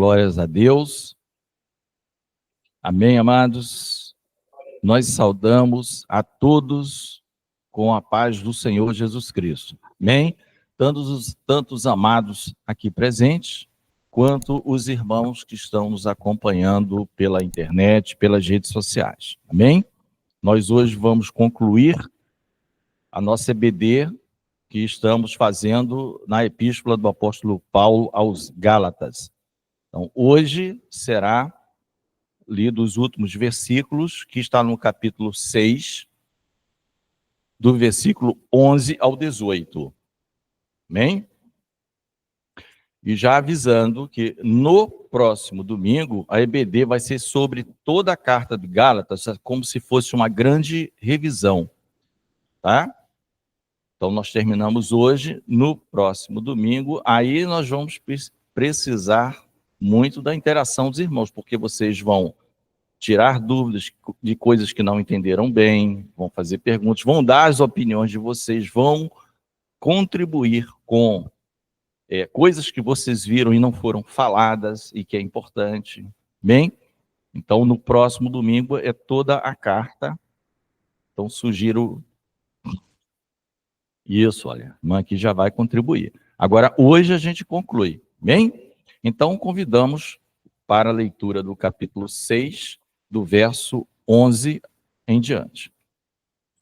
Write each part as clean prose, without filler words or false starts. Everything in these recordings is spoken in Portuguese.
Glórias a Deus. Amém, amados? Nós saudamos a todos com a paz do Senhor Jesus Cristo. Amém? Tanto os amados aqui presentes, quanto os irmãos que estão nos acompanhando pela internet, pelas redes sociais. Amém? Nós hoje vamos concluir a nossa EBD que estamos fazendo na Epístola do Apóstolo Paulo aos Gálatas. Então, hoje será lido os últimos versículos, que está no capítulo 6, do versículo 11 ao 18. Amém? E já avisando que no próximo domingo, a EBD vai ser sobre toda a carta de Gálatas, como se fosse uma grande revisão, tá? Então, nós terminamos hoje, no próximo domingo, aí nós vamos precisar muito da interação dos irmãos, porque vocês vão tirar dúvidas de coisas que não entenderam bem, vão fazer perguntas, vão dar as opiniões de vocês, vão contribuir com coisas que vocês viram e não foram faladas e que é importante, bem? Então, no próximo domingo é toda a carta, então sugiro... Isso, olha, a irmã aqui já vai contribuir. Agora, hoje a gente conclui, bem? Então, convidamos para a leitura do capítulo 6, do verso 11 em diante.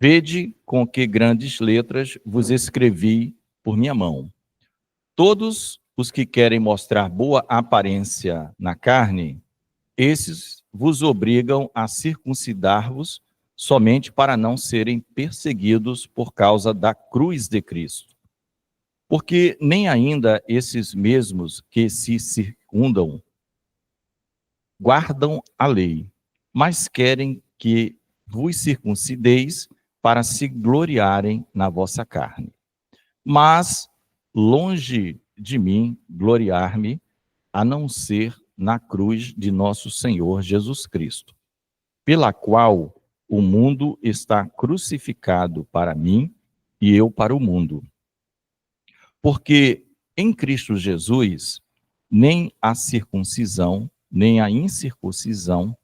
Vede com que grandes letras vos escrevi por minha mão. Todos os que querem mostrar boa aparência na carne, esses vos obrigam a circuncidar-vos somente para não serem perseguidos por causa da cruz de Cristo. Porque nem ainda esses mesmos que se circundam guardam a lei, mas querem que vos circuncideis para se gloriarem na vossa carne. Mas, longe de mim gloriar-me, a não ser na cruz de nosso Senhor Jesus Cristo, pela qual o mundo está crucificado para mim e eu para o mundo. Porque em Cristo Jesus, nem a circuncisão, nem a incircuncisão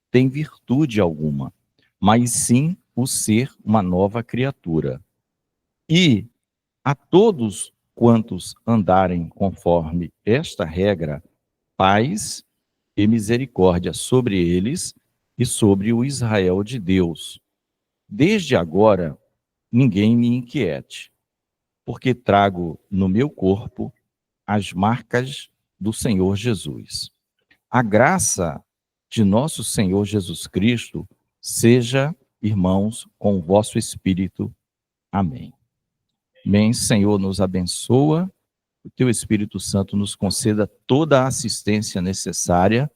tem virtude alguma, mas sim o ser uma nova criatura. E a todos quantos andarem conforme esta regra, paz e misericórdia sobre eles e sobre o Israel de Deus. Desde agora, ninguém me inquiete, porque trago no meu corpo as marcas do Senhor Jesus. A graça de nosso Senhor Jesus Cristo seja, irmãos, com o vosso espírito. Amém. Amém. Senhor, nos abençoa, o teu Espírito Santo nos conceda toda a assistência necessária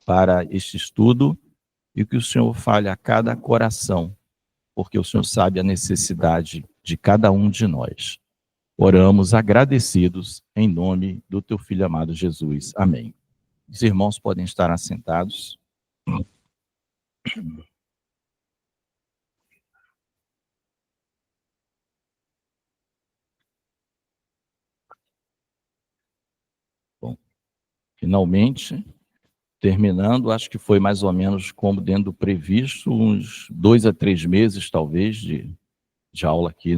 para este estudo, e que o Senhor fale a cada coração, porque o Senhor sabe a necessidade de cada um de nós. Oramos agradecidos em nome do teu Filho amado Jesus. Amém. Os irmãos podem estar assentados. Bom, finalmente... terminando, acho que foi mais ou menos como dentro do previsto, uns 2 a 3 meses, talvez, de aula aqui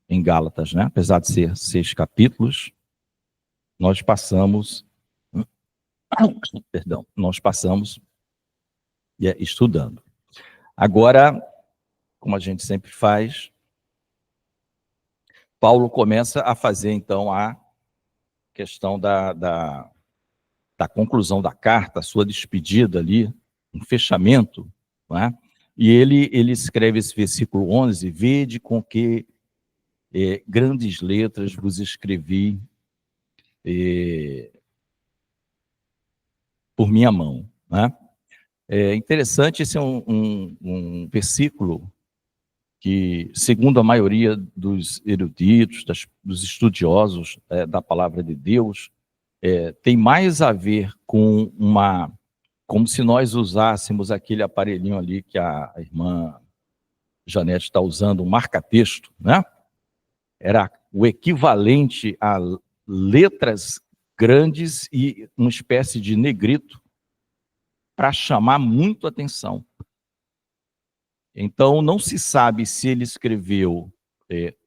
em Gálatas, né? Apesar de ser 6 capítulos, nós passamos estudando. Agora, como a gente sempre faz, Paulo começa a fazer, então, a questão da conclusão da carta, a sua despedida ali, um fechamento, não é? E ele escreve esse versículo 11, vede com que grandes letras vos escrevi por minha mão. Né? É interessante, esse é um versículo que, segundo a maioria dos eruditos, dos estudiosos da palavra de Deus, tem mais a ver com como se nós usássemos aquele aparelhinho ali que a irmã Janete está usando, um marca-texto, né? Era o equivalente a letras grandes e uma espécie de negrito para chamar muito atenção. Então, não se sabe se ele escreveu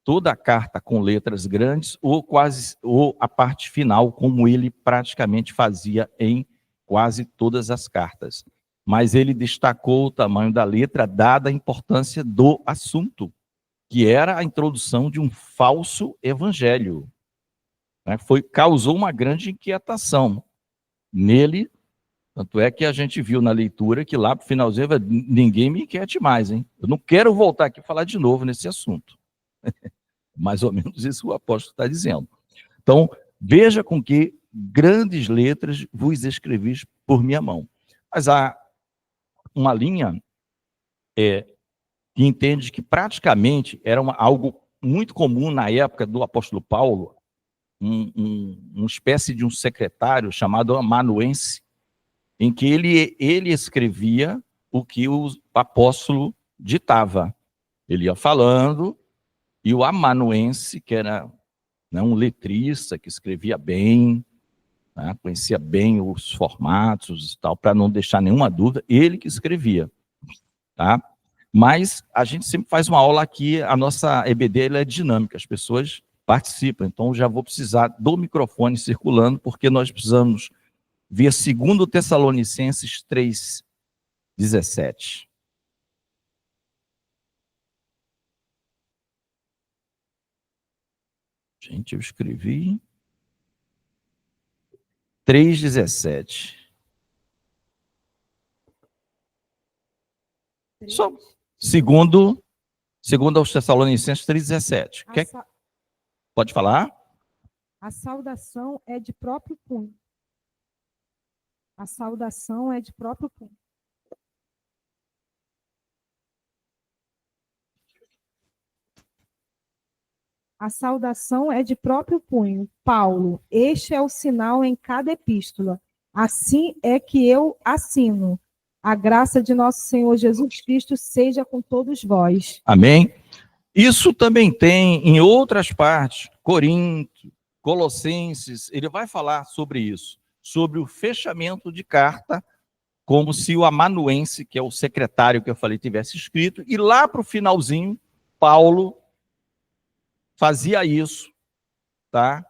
toda a carta com letras grandes ou a parte final, como ele praticamente fazia em quase todas as cartas. Mas ele destacou o tamanho da letra, dada a importância do assunto, que era a introdução de um falso evangelho. Né? Causou uma grande inquietação nele, tanto é que a gente viu na leitura que lá para o finalzinho, ninguém me inquiete mais, hein? Eu não quero voltar aqui e falar de novo nesse assunto. Mais ou menos isso o apóstolo está dizendo. Então, veja com que grandes letras vos escrevis por minha mão. Mas há uma linha que entende que praticamente era algo muito comum na época do apóstolo Paulo, uma espécie de um secretário chamado amanuense, em que ele escrevia o que o apóstolo ditava. Ele ia falando, e o amanuense, que era, né, um letrista, que escrevia bem, né, conhecia bem os formatos e tal, para não deixar nenhuma dúvida, ele que escrevia. Tá? Mas a gente sempre faz uma aula aqui, a nossa EBD ela é dinâmica, as pessoas participam, então já vou precisar do microfone circulando, porque nós precisamos ver 2 Tessalonicenses 3:17. Gente, eu escrevi 3:17. Só segundo aos Tessalonicenses 3:17. Pode falar? A saudação é de próprio punho. A saudação é de próprio punho. A saudação é de próprio punho. Paulo, este é o sinal em cada epístola. Assim é que eu assino. A graça de nosso Senhor Jesus Cristo seja com todos vós. Amém? Isso também tem em outras partes, Corinto, Colossenses, ele vai falar sobre isso, sobre o fechamento de carta, como se o amanuense, que é o secretário que eu falei, tivesse escrito, e lá para o finalzinho, Paulo fazia isso, tá?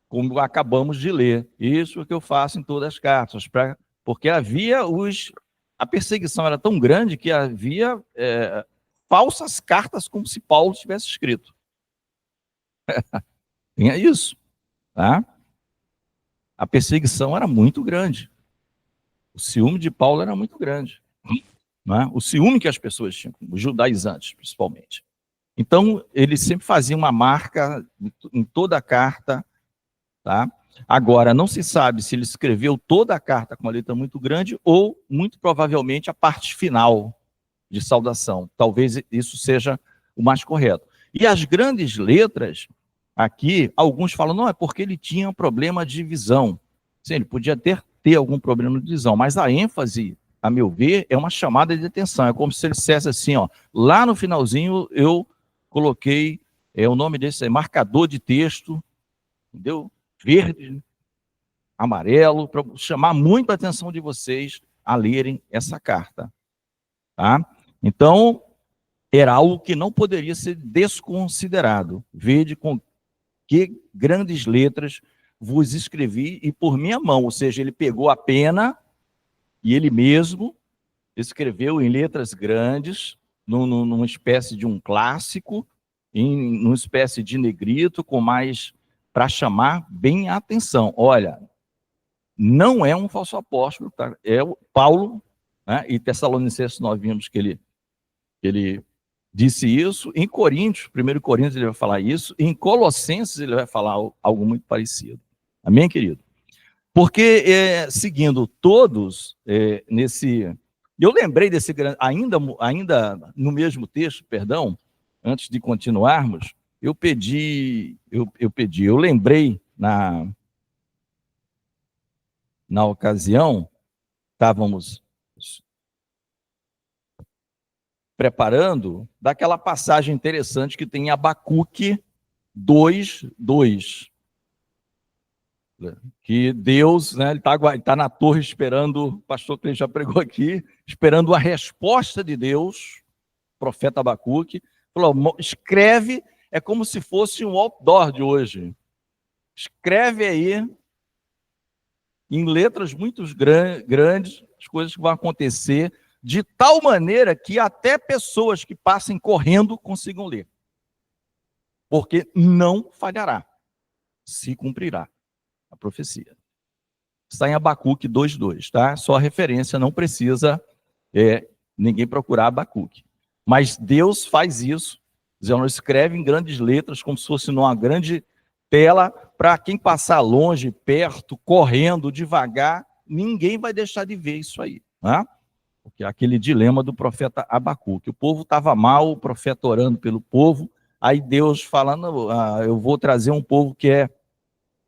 Como acabamos de ler. Isso é o que eu faço em todas as cartas, porque havia a perseguição era tão grande que havia falsas cartas como se Paulo tivesse escrito. Tinha isso, tá? A perseguição era muito grande. O ciúme de Paulo era muito grande. Né? O ciúme que as pessoas tinham, os judaizantes, principalmente. Então, ele sempre fazia uma marca em toda a carta, tá? Agora, não se sabe se ele escreveu toda a carta com uma letra muito grande ou, muito provavelmente, a parte final de saudação. Talvez isso seja o mais correto. E as grandes letras, aqui, alguns falam, não, é porque ele tinha um problema de visão. Sim, ele podia ter algum problema de visão, mas a ênfase, a meu ver, é uma chamada de atenção. É como se ele dissesse assim, ó, lá no finalzinho eu coloquei, o nome desse é marcador de texto, entendeu? Verde, amarelo, para chamar muito a atenção de vocês a lerem essa carta. Tá? Então, era algo que não poderia ser desconsiderado. Vede com que grandes letras vos escrevi e por minha mão, ou seja, ele pegou a pena e ele mesmo escreveu em letras grandes, numa espécie de um clássico, numa espécie de negrito, com mais para chamar bem a atenção. Olha, não é um falso apóstolo, tá? É o Paulo, né? E Tessalonicenses nós vimos que ele disse isso. Em Coríntios, 1 Coríntios ele vai falar isso, em Colossenses ele vai falar algo muito parecido. Amém, querido? Porque, seguindo todos nesse... Eu lembrei desse grande... Ainda no mesmo texto, perdão, antes de continuarmos, eu lembrei na ocasião, estávamos preparando, daquela passagem interessante que tem em Abacuque 2:2. Que Deus, né, ele tá na torre esperando, o pastor que já pregou aqui, esperando a resposta de Deus, o profeta Abacuque, falou, escreve, é como se fosse um outdoor de hoje. Escreve aí, em letras muito grandes, as coisas que vão acontecer, de tal maneira que até pessoas que passem correndo consigam ler. Porque não falhará, se cumprirá a profecia. Está em Abacuque 2:2, tá? Só a referência, não precisa ninguém procurar Abacuque. Mas Deus faz isso, dizendo, escreve em grandes letras, como se fosse numa grande tela, para quem passar longe, perto, correndo, devagar, ninguém vai deixar de ver isso aí, né? Porque é aquele dilema do profeta Abacuque. O povo estava mal, o profeta orando pelo povo, aí Deus falando, eu vou trazer um povo que é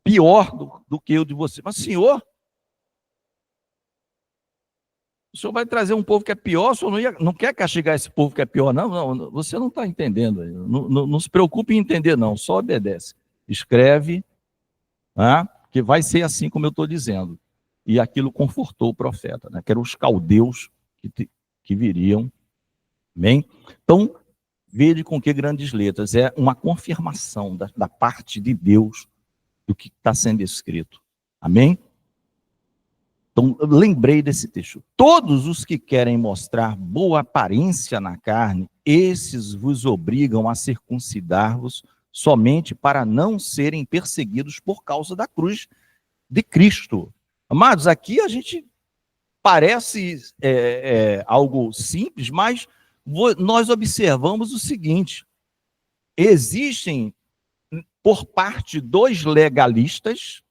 pior do que o de você. Mas, Senhor, o Senhor vai trazer um povo que é pior, o Senhor não quer castigar esse povo que é pior, não, você não está entendendo. Não se preocupe em entender, não, só obedece. Escreve, né, que vai ser assim como eu estou dizendo. E aquilo confortou o profeta, né, que eram os caldeus que viriam. Amém? Então, veja com que grandes letras, é uma confirmação da parte de Deus do que está sendo escrito. Amém? Então, eu lembrei desse texto. Todos os que querem mostrar boa aparência na carne, esses vos obrigam a circuncidar-vos somente para não serem perseguidos por causa da cruz de Cristo. Amados, aqui a gente parece algo simples, mas nós observamos o seguinte: existem, por parte dos legalistas,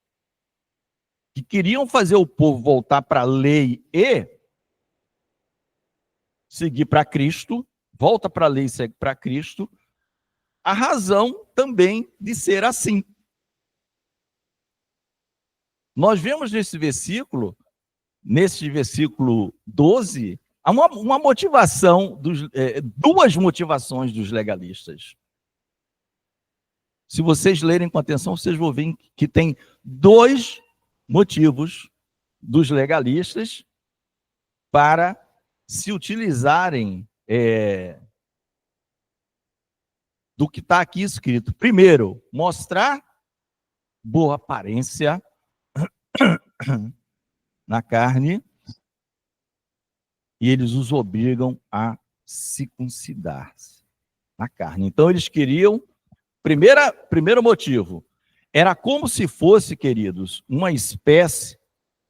que queriam fazer o povo voltar para a lei e seguir para Cristo, volta para a lei e segue para Cristo, a razão também de ser assim. Nós vemos nesse versículo 12, uma motivação, duas motivações dos legalistas. Se vocês lerem com atenção, vocês vão ver que tem dois motivos dos legalistas para se utilizarem do que está aqui escrito. Primeiro, mostrar boa aparência na carne, e eles os obrigam a circuncidar-se na carne. Então, eles queriam, primeiro motivo, era como se fosse, queridos, uma espécie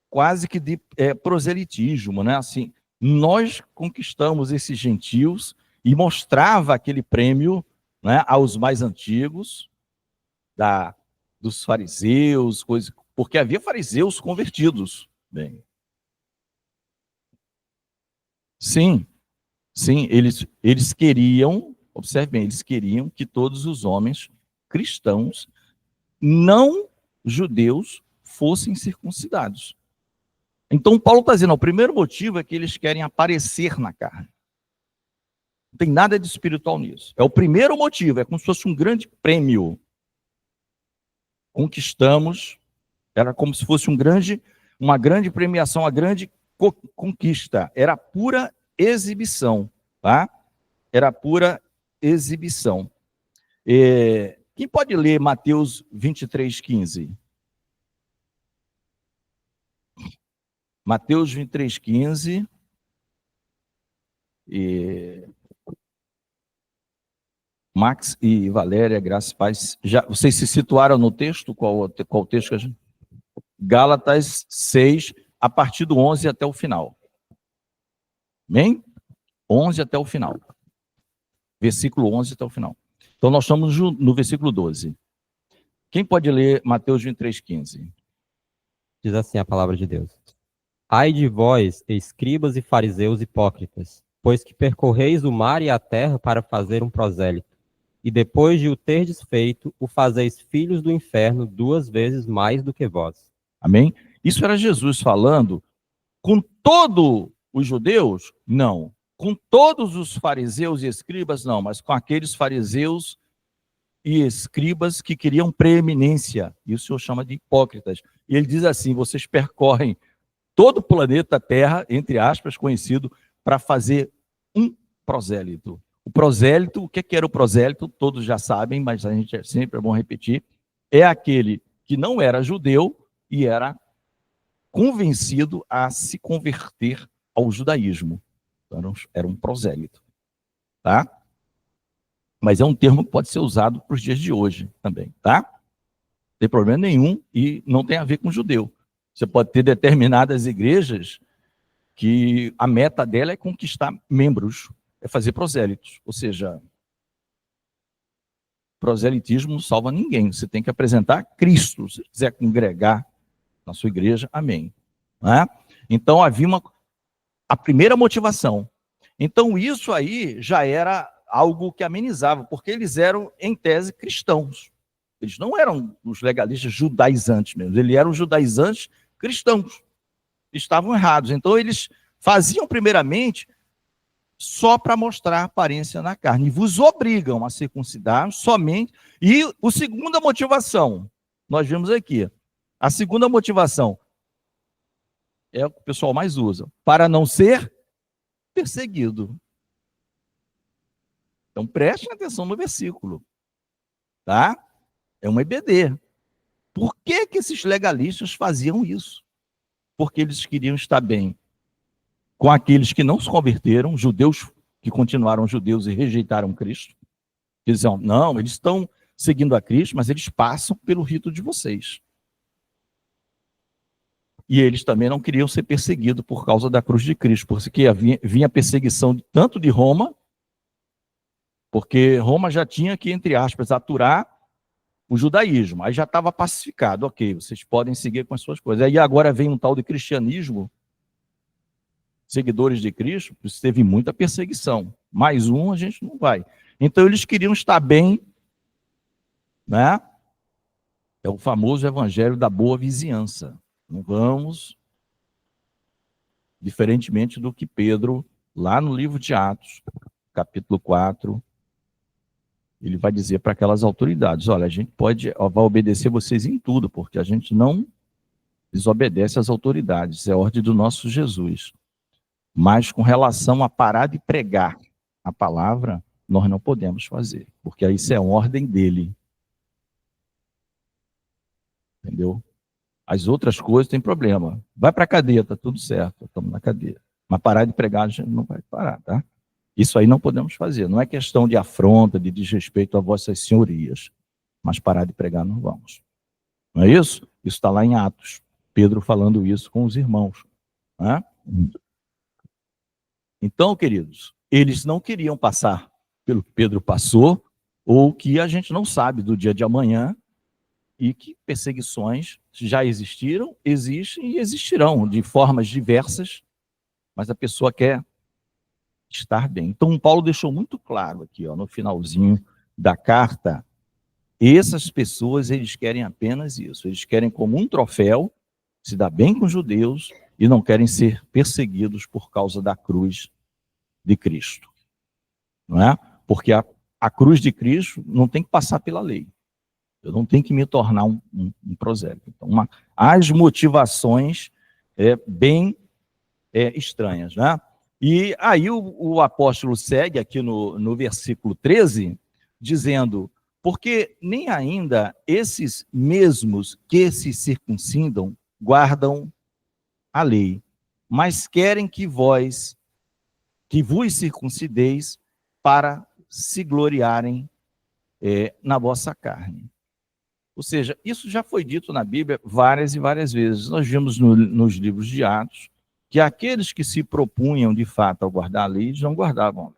quase que de proselitismo, né? Assim, nós conquistamos esses gentios e mostrava aquele prêmio, né, aos mais antigos, dos fariseus, porque havia fariseus convertidos. Bem, sim, eles queriam, observe bem, eles queriam que todos os homens cristãos, não judeus, fossem circuncidados. Então, Paulo está dizendo, o primeiro motivo é que eles querem aparecer na carne. Não tem nada de espiritual nisso. É o primeiro motivo, é como se fosse um grande prêmio. Conquistamos, era como se fosse uma grande premiação, uma grande conquista. Era pura exibição, tá? Era pura exibição. Quem pode ler Mateus 23:15? Mateus 23:15. Max e Valéria, graças e paz. Vocês se situaram no texto? Qual texto que a gente... Gálatas 6, a partir do 11 até o final. Amém? 11 até o final. Versículo 11 até o final. Então, nós estamos no versículo 12. Quem pode ler Mateus 23:15? Diz assim a palavra de Deus. Ai de vós, escribas e fariseus hipócritas, pois que percorreis o mar e a terra para fazer um prosélito, e depois de o terdes feito, o fazeis filhos do inferno 2 vezes mais do que vós. Amém? Isso era Jesus falando com todos os judeus? Não. Com todos os fariseus e escribas? Não, mas com aqueles fariseus e escribas que queriam preeminência, e o Senhor chama de hipócritas. E ele diz assim: vocês percorrem todo o planeta Terra, entre aspas, conhecido, para fazer um prosélito. O prosélito, o que era o prosélito? Todos já sabem, mas a gente sempre é bom repetir, é aquele que não era judeu e era convencido a se converter ao judaísmo. Era um prosélito. Tá? Mas é um termo que pode ser usado para os dias de hoje também, tá? Não tem problema nenhum e não tem a ver com judeu. Você pode ter determinadas igrejas que a meta dela é conquistar membros, é fazer prosélitos. Ou seja, proselitismo não salva ninguém. Você tem que apresentar Cristo. Se quiser congregar na sua igreja, amém. Né? Então havia a primeira motivação. Então isso aí já era algo que amenizava, porque eles eram, em tese, cristãos. Eles não eram os legalistas judaizantes mesmo, eles eram judaizantes cristãos. Estavam errados. Então eles faziam primeiramente só para mostrar aparência na carne. E vos obrigam a circuncidar somente. E a segunda motivação, nós vimos aqui, a segunda motivação é o que o pessoal mais usa, para não ser perseguido. Então, prestem atenção no versículo, tá? É um EBD. Por que esses legalistas faziam isso? Porque eles queriam estar bem com aqueles que não se converteram, judeus que continuaram judeus e rejeitaram Cristo. Eles diziam, não, eles estão seguindo a Cristo, mas eles passam pelo rito de vocês. E eles também não queriam ser perseguidos por causa da cruz de Cristo, porque vinha perseguição tanto de Roma, porque Roma já tinha que, entre aspas, aturar o judaísmo. Aí já estava pacificado. Ok, vocês podem seguir com as suas coisas. Aí agora vem um tal de cristianismo, seguidores de Cristo, isso teve muita perseguição. Mais um a gente não vai. Então eles queriam estar bem, né? É o famoso evangelho da boa vizinhança. Não vamos, diferentemente do que Pedro, lá no livro de Atos, capítulo 4, ele vai dizer para aquelas autoridades, olha, a gente vai obedecer vocês em tudo, porque a gente não desobedece às autoridades, é ordem do nosso Jesus. Mas com relação a parar de pregar a palavra, nós não podemos fazer, porque isso é ordem dele. Entendeu? As outras coisas tem problema. Vai para a cadeia, está tudo certo, estamos na cadeia. Mas parar de pregar a gente não vai parar, tá? Isso aí não podemos fazer. Não é questão de afronta, de desrespeito a vossas senhorias. Mas parar de pregar não vamos. Não é isso? Isso está lá em Atos. Pedro falando isso com os irmãos. Né? Então, queridos, eles não queriam passar pelo que Pedro passou, ou que a gente não sabe do dia de amanhã, e que perseguições já existiram, existem e existirão de formas diversas, mas a pessoa quer estar bem. Então, Paulo deixou muito claro aqui, ó, no finalzinho da carta, essas pessoas, eles querem apenas isso, eles querem como um troféu, se dar bem com os judeus, e não querem ser perseguidos por causa da cruz de Cristo. Não é? Porque a cruz de Cristo não tem que passar pela lei. Eu não tenho que me tornar um prosélito. Então, as motivações bem estranhas, né? E aí o apóstolo segue aqui no versículo 13, dizendo, porque nem ainda esses mesmos que se circuncidam guardam a lei, mas querem que vos circuncideis para se gloriarem na vossa carne. Ou seja, isso já foi dito na Bíblia várias e várias vezes. Nós vimos nos livros de Atos que aqueles que se propunham de fato a guardar a lei, eles não guardavam.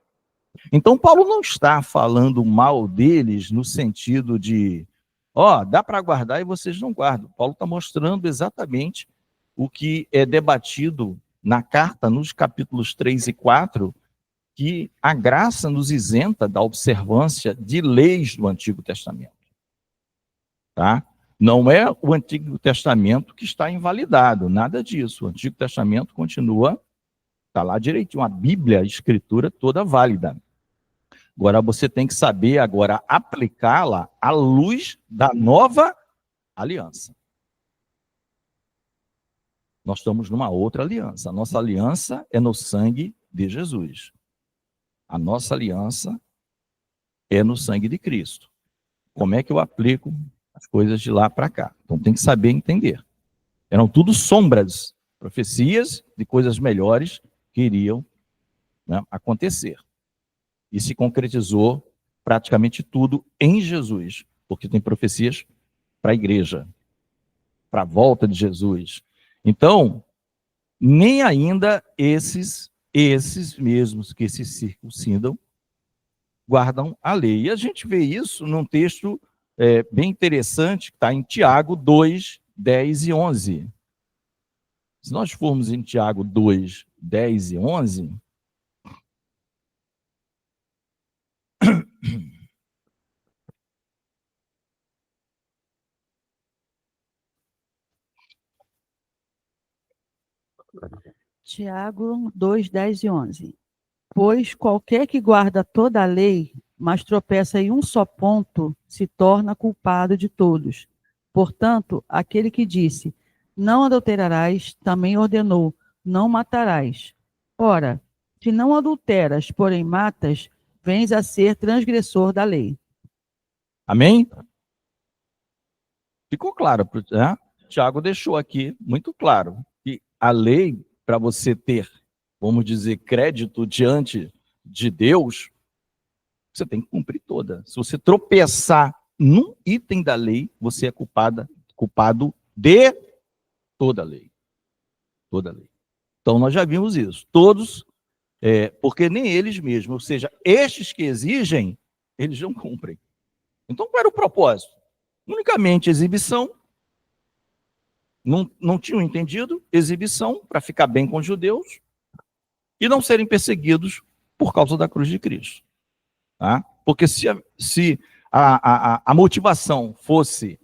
Então Paulo não está falando mal deles no sentido de, dá para guardar e vocês não guardam. Paulo está mostrando exatamente o que é debatido na carta, nos capítulos 3 e 4, que a graça nos isenta da observância de leis do Antigo Testamento. Tá? Não é o Antigo Testamento que está invalidado, nada disso. O Antigo Testamento continua, está lá direitinho, a Bíblia, a Escritura toda válida. Agora você tem que saber agora aplicá-la à luz da nova aliança. Nós estamos numa outra aliança. A nossa aliança é no sangue de Jesus. A nossa aliança é no sangue de Cristo. Como é que eu aplico as coisas de lá para cá? Então tem que saber entender. Eram tudo sombras, profecias de coisas melhores que iriam, né, acontecer. E se concretizou praticamente tudo em Jesus, porque tem profecias para a igreja, para a volta de Jesus. Então, nem ainda esses mesmos que se circuncidam guardam a lei. E a gente vê isso num texto bem interessante, que está em Tiago 2, 10 e 11. Se nós formos em Tiago 2, 10 e 11... Tiago 2, 10 e 11. Pois qualquer que guarda toda a lei, mas tropeça em um só ponto, se torna culpado de todos. Portanto, aquele que disse, não adulterarás, também ordenou, não matarás. Ora, se não adulteras, porém matas, vens a ser transgressor da lei. Amém? Ficou claro, né? Tiago deixou aqui muito claro que a lei, para você ter, vamos dizer, crédito diante de Deus, você tem que cumprir toda. Se você tropeçar num item da lei, você é culpado de toda a lei. Toda a lei. Então, nós já vimos isso. Todos, porque nem eles mesmos, ou seja, estes que exigem, eles não cumprem. Então, qual era o propósito? Unicamente exibição. Não tinham entendido, exibição, para ficar bem com os judeus, e não serem perseguidos por causa da cruz de Cristo. Tá? Porque se a motivação fosse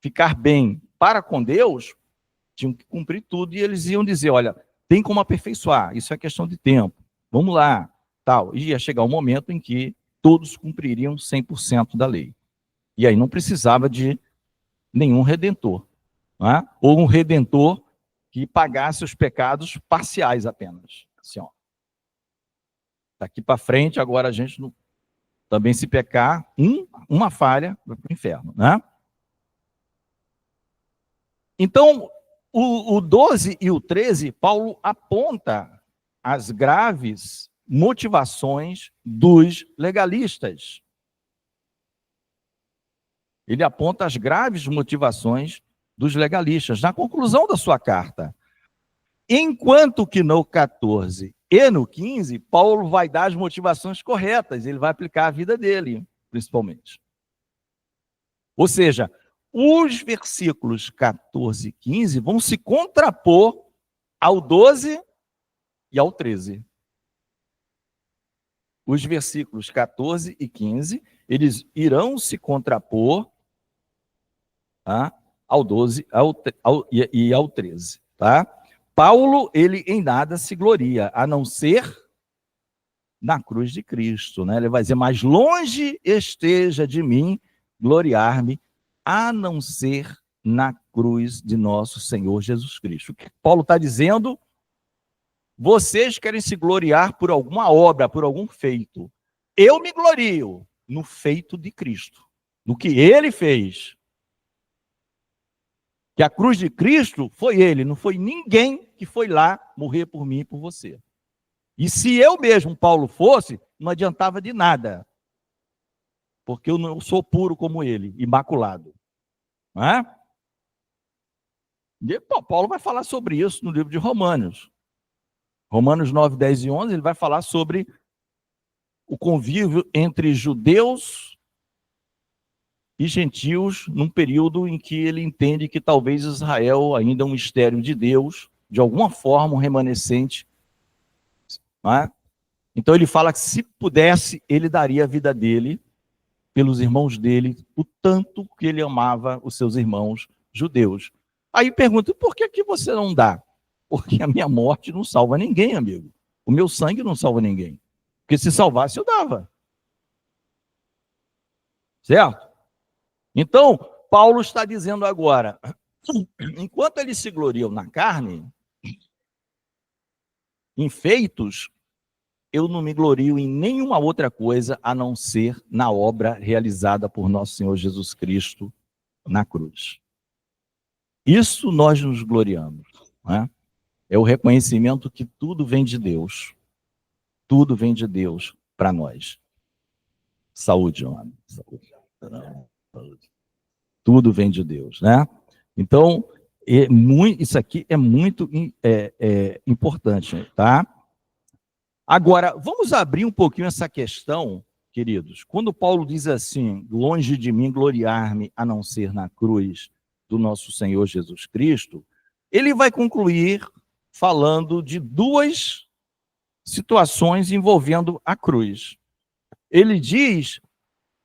ficar bem para com Deus, tinham que cumprir tudo, e eles iam dizer, olha, tem como aperfeiçoar, isso é questão de tempo, vamos lá, tal. E ia chegar um momento em que todos cumpririam 100% da lei. E aí não precisava de nenhum redentor. Né? Ou um redentor que pagasse os pecados parciais apenas. Assim, ó. Daqui para frente, agora a gente não, também se pecar, uma falha, vai para o inferno. Né? Então, o 12 e o 13, Paulo aponta as graves motivações dos legalistas. Ele aponta as graves motivações dos legalistas, na conclusão da sua carta. Enquanto que no 14 e no 15, Paulo vai dar as motivações corretas, ele vai aplicar a vida dele, principalmente. Ou seja, os versículos 14 e 15 vão se contrapor ao 12 e ao 13. Os versículos 14 e 15, eles irão se contrapor, tá, ao 12 e ao 13, tá? Paulo, ele em nada se gloria, a não ser na cruz de Cristo, né? Ele vai dizer, mais longe esteja de mim gloriar-me, a não ser na cruz de nosso Senhor Jesus Cristo. O que Paulo está dizendo? Vocês querem se gloriar por alguma obra, por algum feito. Eu me glorio no feito de Cristo, no que ele fez. Que a cruz de Cristo foi ele, não foi ninguém que foi lá morrer por mim e por você. E se eu mesmo, Paulo, fosse, não adiantava de nada. Porque eu não sou puro como ele, imaculado. Não é? E, Paulo vai falar sobre isso no livro de Romanos. Romanos 9, 10 e 11, ele vai falar sobre o convívio entre judeus e gentios num período em que ele entende que talvez Israel ainda é um mistério de Deus, de alguma forma um remanescente. Não é? Então ele fala que se pudesse, ele daria a vida dele pelos irmãos dele, o tanto que ele amava os seus irmãos judeus. Aí pergunta, por que você não dá? Porque a minha morte não salva ninguém, amigo. O meu sangue não salva ninguém. Porque se salvasse, eu dava. Certo? Então, Paulo está dizendo agora, enquanto eles se gloriam na carne, em feitos, eu não me glorio em nenhuma outra coisa a não ser na obra realizada por nosso Senhor Jesus Cristo na cruz. Isso nós nos gloriamos, né? É o reconhecimento que tudo vem de Deus. Tudo vem de Deus para nós. Saúde, homem. Saúde. Tudo vem de Deus, né? Então, isso aqui é muito importante, tá? Agora, vamos abrir um pouquinho essa questão, queridos. Quando Paulo diz assim, longe de mim gloriar-me a não ser na cruz do nosso Senhor Jesus Cristo, ele vai concluir falando de duas situações envolvendo a cruz. Ele diz,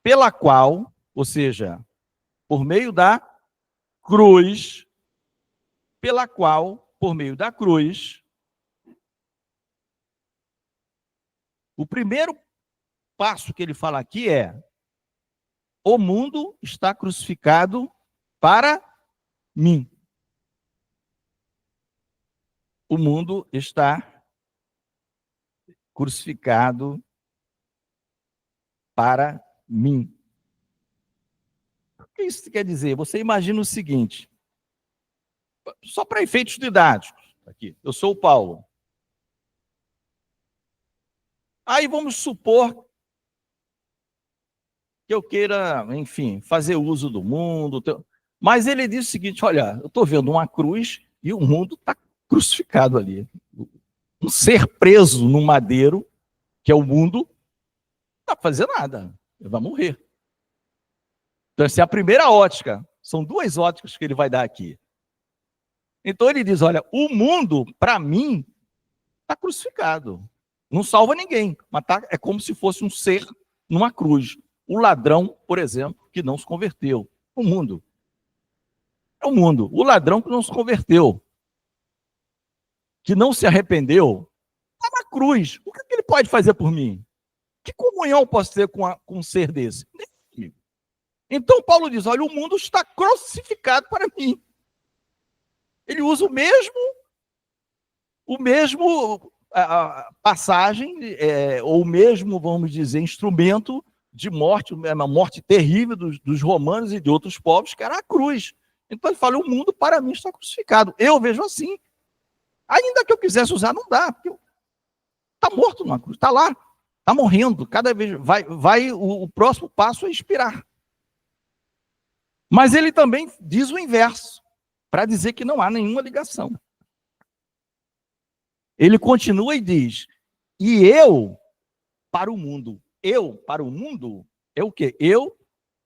pela qual, ou seja, por meio da cruz, pela qual, por meio da cruz, o primeiro passo que ele fala aqui é: o mundo está crucificado para mim. O mundo está crucificado para mim. O que isso quer dizer? Você imagina o seguinte, só para efeitos didáticos, aqui, eu sou o Paulo. Aí vamos supor que eu queira, enfim, fazer uso do mundo. Mas ele diz o seguinte, olha, eu estou vendo uma cruz e o mundo está crucificado ali. Um ser preso no madeiro, que é o mundo, não dá para fazer nada, ele vai morrer. Então essa é a primeira ótica, são duas óticas que ele vai dar aqui. Então ele diz, olha, o mundo, para mim, está crucificado. Não salva ninguém, mas é como se fosse um ser numa cruz. O ladrão, por exemplo, que não se converteu. O mundo. É o mundo. O ladrão que não se converteu, que não se arrependeu, está na cruz. O que ele pode fazer por mim? Que comunhão eu posso ter com um ser desse? Então Paulo diz, olha, o mundo está crucificado para mim. Ele usa o mesmo a passagem, ou mesmo, vamos dizer, instrumento de morte, uma morte terrível dos romanos e de outros povos, que era a cruz. Então ele fala, o mundo para mim está crucificado. Eu vejo assim. Ainda que eu quisesse usar, não dá, porque está morto numa cruz, está lá, está morrendo. Cada vez o próximo passo é expirar. Mas ele também diz o inverso, para dizer que não há nenhuma ligação. Ele continua e diz, e eu para o mundo. Eu para o mundo é o quê? Eu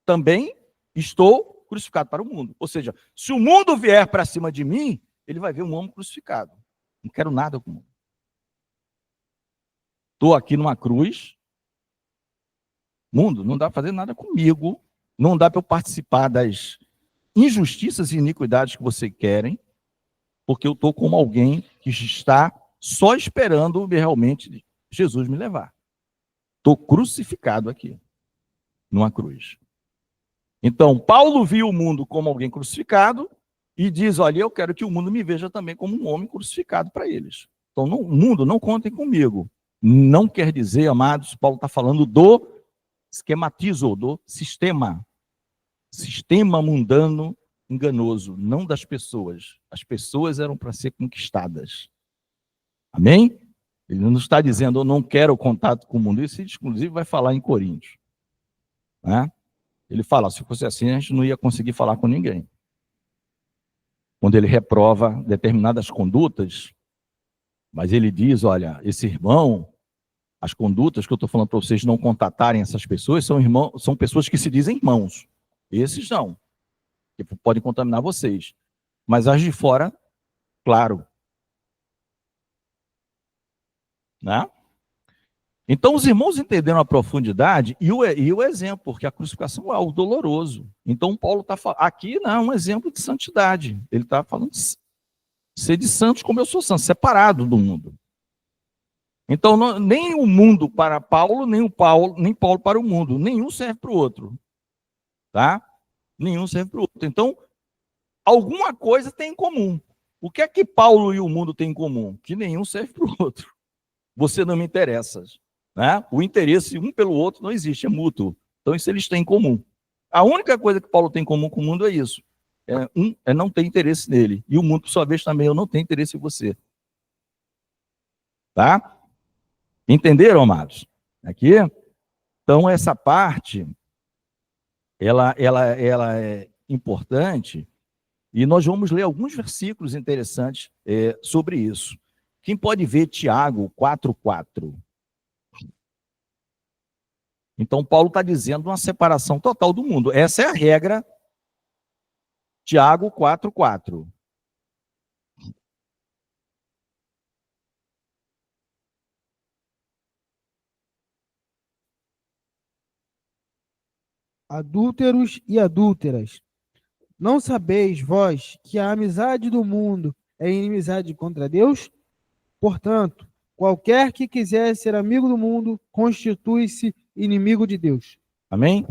também estou crucificado para o mundo. Ou seja, se o mundo vier para cima de mim, ele vai ver um homem crucificado. Não quero nada com o mundo. Estou aqui numa cruz. Mundo, não dá para fazer nada comigo. Não dá para eu participar das injustiças e iniquidades que vocês querem, porque eu estou como alguém que está só esperando realmente Jesus me levar. Estou crucificado aqui, numa cruz. Então, Paulo viu o mundo como alguém crucificado e diz, olha, eu quero que o mundo me veja também como um homem crucificado para eles. Então, no mundo, não contem comigo. Não quer dizer, amados, Paulo está falando do esquematizo, do sistema mundano enganoso, não das pessoas. As pessoas eram para ser conquistadas. Amém? Ele não está dizendo, eu não quero contato com o mundo. Isso, inclusive, vai falar em Coríntios. Né? Ele fala, se fosse assim, a gente não ia conseguir falar com ninguém. Quando ele reprova determinadas condutas, mas ele diz, olha, esse irmão, as condutas que eu estou falando para vocês não contatarem essas pessoas, são pessoas que se dizem irmãos. Esses não, que podem contaminar vocês. Mas as de fora, claro. Né? Então, os irmãos entenderam a profundidade e o exemplo, porque a crucificação é algo doloroso. Então, Paulo está falando, aqui não é um exemplo de santidade. Ele está falando de ser de santos como eu sou santo, separado do mundo. Então, nem o mundo para Paulo, nem Paulo para o mundo. Nenhum serve para o outro. tá? Nenhum serve para o outro. Então, alguma coisa tem em comum. O que é que Paulo e o mundo têm em comum? Que nenhum serve para o outro. Você não me interessa, né? O interesse um pelo outro não existe, é mútuo. Então, isso eles têm em comum. A única coisa que Paulo tem em comum com o mundo é isso. É não ter interesse nele. E o mundo, por sua vez, também, eu não tenho interesse em você. Tá? Entenderam, amados? Aqui? Então, essa parte, ela é importante, e nós vamos ler alguns versículos interessantes sobre isso. Quem pode ver Tiago 4,4? Então, Paulo está dizendo uma separação total do mundo. Essa é a regra. Tiago 4,4. Adúlteros e adúlteras, não sabeis vós que a amizade do mundo é inimizade contra Deus? Portanto, qualquer que quiser ser amigo do mundo, constitui-se inimigo de Deus. Amém?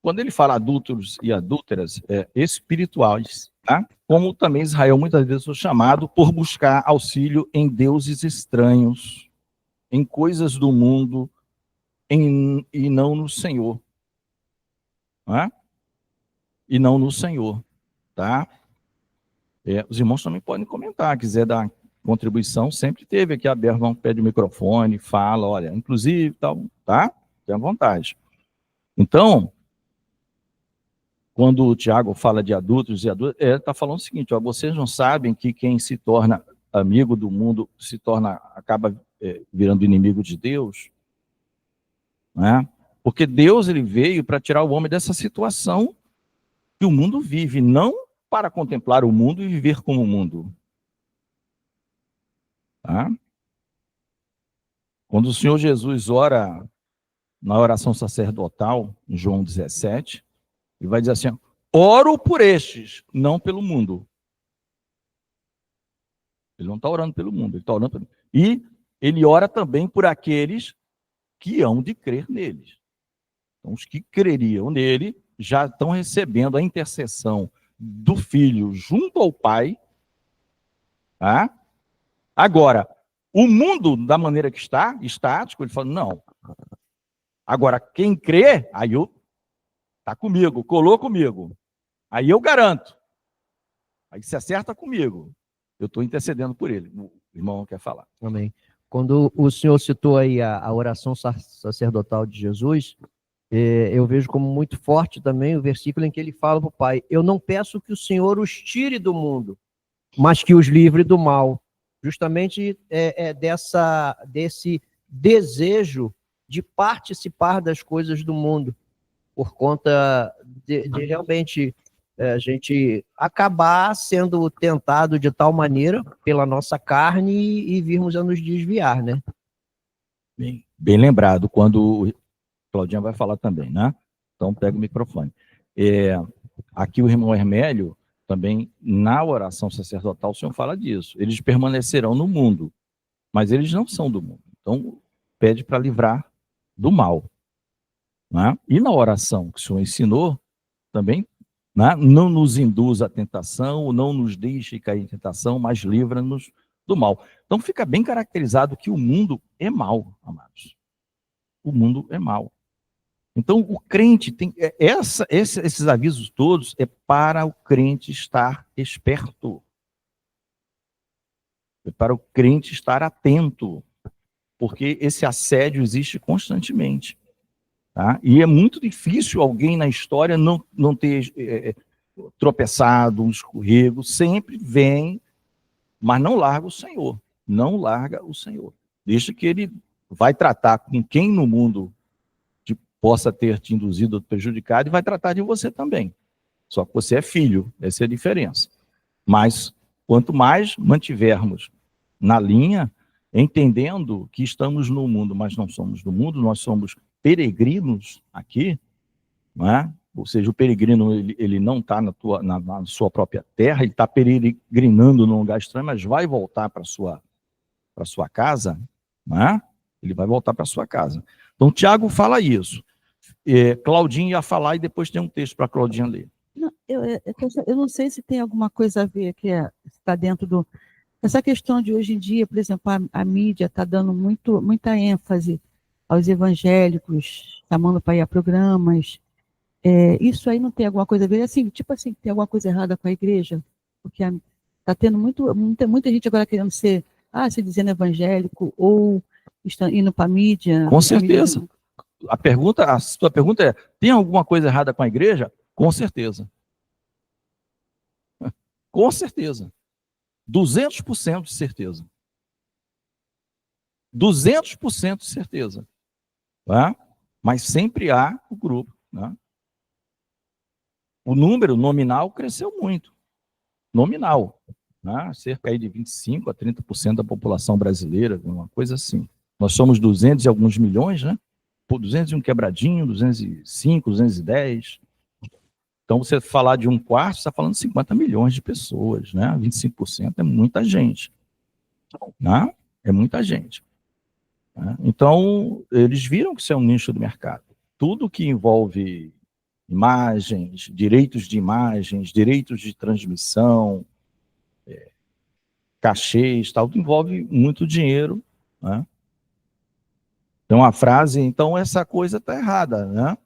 Quando ele fala adúlteros e adúlteras, espirituais, tá? Como também Israel muitas vezes foi chamado por buscar auxílio em deuses estranhos, em coisas do mundo, e não no Senhor. Né? E não no Senhor, tá? Os irmãos também podem comentar, quiser dar contribuição, sempre teve aqui aberto, não pede o microfone, fala, olha, inclusive, tal, tá? Tem à vontade. Então, quando o Tiago fala de adultos e adultas, ele está falando o seguinte, ó, vocês não sabem que quem se torna amigo do mundo acaba virando inimigo de Deus? Né? Porque Deus ele veio para tirar o homem dessa situação que o mundo vive, não para contemplar o mundo e viver como o mundo. Tá? Quando o Senhor Jesus ora na oração sacerdotal, em João 17, ele vai dizer assim, oro por estes, não pelo mundo. Ele não está orando pelo mundo, ele está orando pelo... E ele ora também por aqueles que hão de crer neles. Então, os que creriam nele já estão recebendo a intercessão do Filho junto ao Pai. Tá? Agora, o mundo, da maneira que está, estático, ele fala, não. Agora, quem crê, aí está comigo, colou comigo. Aí eu garanto. Aí se acerta comigo. Eu estou intercedendo por ele. O irmão quer falar. Amém. Quando o senhor citou aí a oração sacerdotal de Jesus, eu vejo como muito forte também o versículo em que ele fala para o Pai, eu não peço que o Senhor os tire do mundo, mas que os livre do mal. Justamente desse desejo de participar das coisas do mundo, por conta de realmente a gente acabar sendo tentado de tal maneira pela nossa carne e virmos a nos desviar, né? Bem lembrado, quando o Claudinha vai falar também, né? Então pega o microfone. Aqui o irmão Hermélio, também na oração sacerdotal, o Senhor fala disso. Eles permanecerão no mundo, mas eles não são do mundo. Então pede para livrar do mal. Né? E na oração que o Senhor ensinou, também, né? Não nos induz à tentação, não nos deixe cair em tentação, mas livra-nos do mal. Então fica bem caracterizado que o mundo é mal, amados. O mundo é mal. Então o crente tem... esses avisos todos é para o crente estar esperto. É para o crente estar atento. Porque esse assédio existe constantemente. Tá? E é muito difícil alguém na história não ter tropeçado, um escorrego, sempre vem, mas não larga o Senhor, não larga o Senhor. Deixa que ele vai tratar com quem no mundo possa ter te induzido ou prejudicado e vai tratar de você também. Só que você é filho, essa é a diferença. Mas quanto mais mantivermos na linha, entendendo que estamos no mundo, mas não somos do mundo, nós somos peregrinos aqui, não é? Ou seja, o peregrino ele não está na sua própria terra, ele está peregrinando num lugar estranho, mas vai voltar para sua casa, não é? Ele vai voltar para sua casa. Então, Tiago fala isso. Claudinha ia falar e depois tem um texto para a Claudinha ler. Não, eu não sei se tem alguma coisa a ver que está dentro do. Essa questão de hoje em dia, por exemplo, a mídia está dando muita ênfase aos evangélicos, chamando para ir a programas. Isso aí não tem alguma coisa a ver? Assim, tipo assim, tem alguma coisa errada com a igreja? Porque está tendo muita gente agora querendo se dizendo evangélico ou indo para a mídia. Com certeza. A sua pergunta é: tem alguma coisa errada com a igreja? Com certeza. Com certeza. 200% de certeza. 200% de certeza. Tá? Mas sempre há o grupo. Né? O número nominal cresceu muito. Nominal. Né? Cerca aí de 25% a 30% da população brasileira, uma coisa assim. Nós somos 200 e alguns milhões, né? Por 200 e um quebradinho, 205, 210. Então, você falar de um quarto, você está falando de 50 milhões de pessoas, né? 25% é muita gente. Né? É muita gente. Né? Então, eles viram que isso é um nicho do mercado. Tudo que envolve imagens, direitos de transmissão, cachês, tal, envolve muito dinheiro. Né? Então, a frase, então, essa coisa está errada. Né?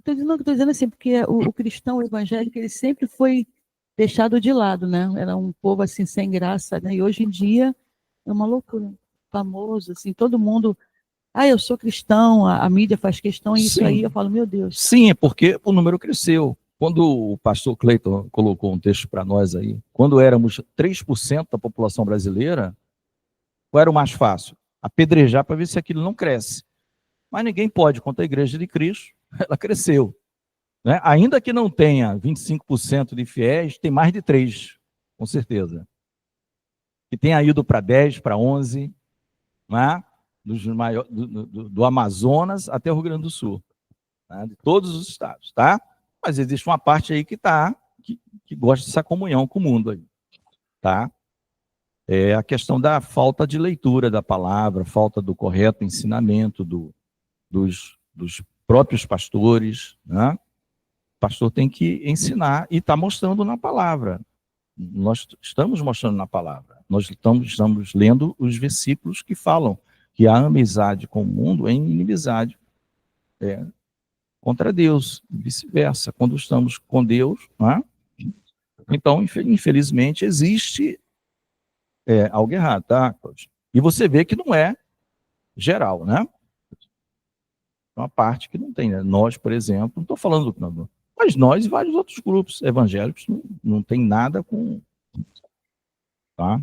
Estou dizendo assim, porque o cristão evangélico, ele sempre foi deixado de lado, né? Era um povo assim, sem graça, né? E hoje em dia é uma loucura. Famoso, assim, todo mundo... eu sou cristão, a mídia faz questão, e isso Sim. aí eu falo, meu Deus. Sim, é porque o número cresceu. Quando o pastor Cleiton colocou um texto para nós aí, quando éramos 3% da população brasileira, qual era o mais fácil? Apedrejar para ver se aquilo não cresce. Mas ninguém pode, contra a igreja de Cristo, ela cresceu. Né? Ainda que não tenha 25% de fiéis, tem mais de 3%, com certeza. Que tenha ido para 10%, para 11%, né? do Amazonas até o Rio Grande do Sul, né? De todos os estados, tá? Mas existe uma parte aí que gosta dessa comunhão com o mundo aí, tá? É a questão da falta de leitura da palavra, falta do correto ensinamento dos próprios pastores, né? O pastor tem que ensinar e está mostrando na palavra. Nós estamos mostrando na palavra. Nós estamos lendo os versículos que falam que a amizade com o mundo é inimizade contra Deus, e vice-versa. Quando estamos com Deus, né? Então, infelizmente, existe algo errado, tá, Cláudio? E você vê que não é geral, né? Uma parte que não tem, né? Nós, por exemplo, não estou falando, mas nós e vários outros grupos evangélicos não tem nada com... Tá?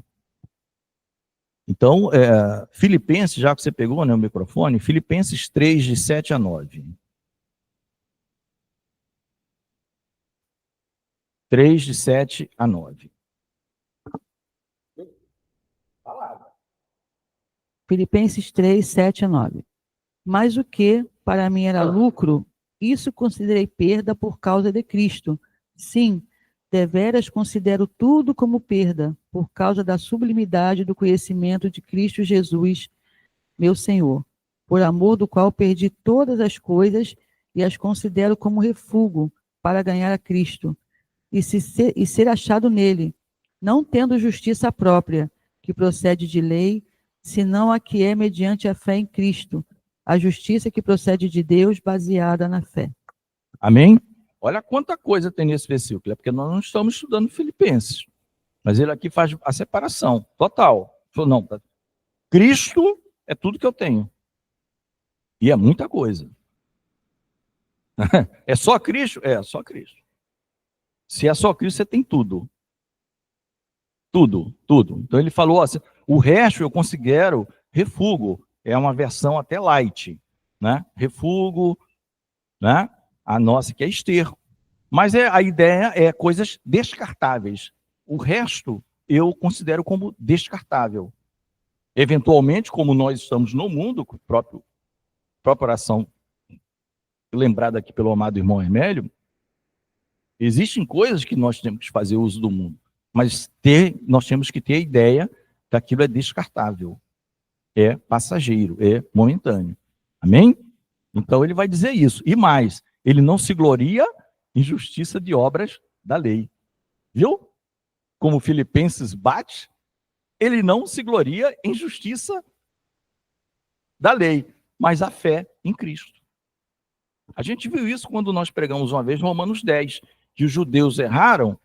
Então, Filipenses, já que você pegou, né, o microfone, Filipenses 3, de 7 a 9. 3, de 7 a 9. Filipenses 3, 7 a 9. Mas o que para mim era lucro, isso considerei perda por causa de Cristo. Sim, deveras considero tudo como perda, por causa da sublimidade do conhecimento de Cristo Jesus, meu Senhor, por amor do qual perdi todas as coisas e as considero como refúgio para ganhar a Cristo e ser achado nele, não tendo justiça própria, que procede de lei, senão a que é mediante a fé em Cristo, a justiça que procede de Deus, baseada na fé. Amém? Olha quanta coisa tem nesse versículo, é porque nós não estamos estudando Filipenses, mas ele aqui faz a separação total. Não, Cristo é tudo que eu tenho. E é muita coisa. É só Cristo? É só Cristo. Se é só Cristo, você tem tudo. Tudo, tudo. Então ele falou assim, o resto eu considero refúgio. É uma versão até light, né? Refúgio, né? A nossa que é esterco. Mas a ideia é coisas descartáveis. O resto eu considero como descartável. Eventualmente, como nós estamos no mundo, própria oração lembrada aqui pelo amado irmão Hermélio, existem coisas que nós temos que fazer uso do mundo, mas nós temos que ter a ideia que aquilo é descartável, é passageiro, é momentâneo. Amém? Então ele vai dizer isso. E mais, ele não se gloria em justiça de obras da lei. Viu? Como Filipenses bate, ele não se gloria em justiça da lei, mas a fé em Cristo. A gente viu isso quando nós pregamos uma vez Romanos 10, que os judeus erraram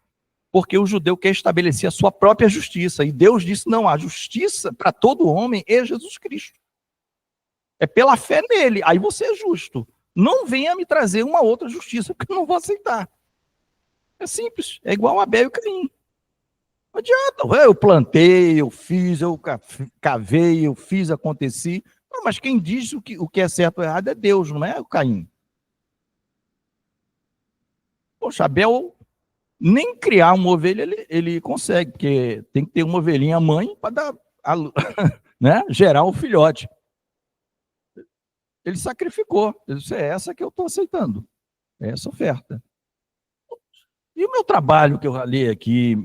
porque o judeu quer estabelecer a sua própria justiça. E Deus disse, não, a justiça para todo homem é Jesus Cristo. É pela fé nele, aí você é justo. Não venha me trazer uma outra justiça, porque eu não vou aceitar. É simples, é igual Abel e Caim. Não adianta, eu plantei, eu fiz, eu cavei, eu fiz, aconteci. Não, mas quem diz o que é certo ou errado é Deus, não é o Caim. Poxa, Abel nem criar uma ovelha ele consegue, porque tem que ter uma ovelhinha mãe para dar, né, gerar o filhote. Ele sacrificou. Ele disse, é essa que eu estou aceitando. É essa oferta. E o meu trabalho que eu ralei aqui,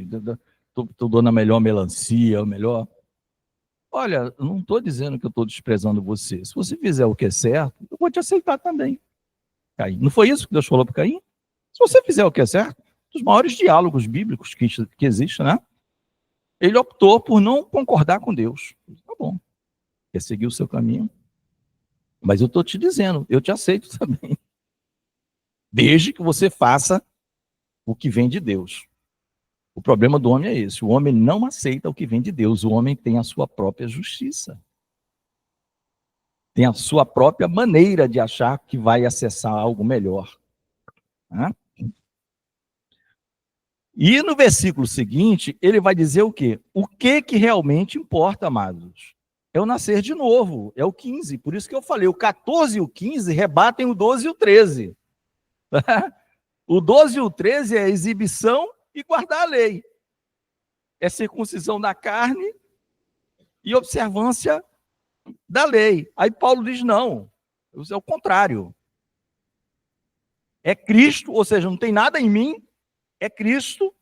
estou dando a melhor melancia, o melhor... Olha, eu não estou dizendo que eu estou desprezando você. Se você fizer o que é certo, eu vou te aceitar também, Caim. Não foi isso que Deus falou para Caim? Se você fizer o que é certo, um dos maiores diálogos bíblicos que existe, né? Ele optou por não concordar com Deus. Tá bom. Quer seguir o seu caminho? Mas eu estou te dizendo, eu te aceito também. Desde que você faça o que vem de Deus. O problema do homem é esse. O homem não aceita o que vem de Deus. O homem tem a sua própria justiça. Tem a sua própria maneira de achar que vai acessar algo melhor. Né? E no versículo seguinte, ele vai dizer o quê? O que realmente importa, amados? É o nascer de novo, é o 15. Por isso que eu falei, o 14 e o 15 rebatem o 12 e o 13. O 12 e o 13 é exibição e guardar a lei. É circuncisão da carne e observância da lei. Aí Paulo diz, não, é o contrário. É Cristo, ou seja, não tem nada em mim, é Cristo.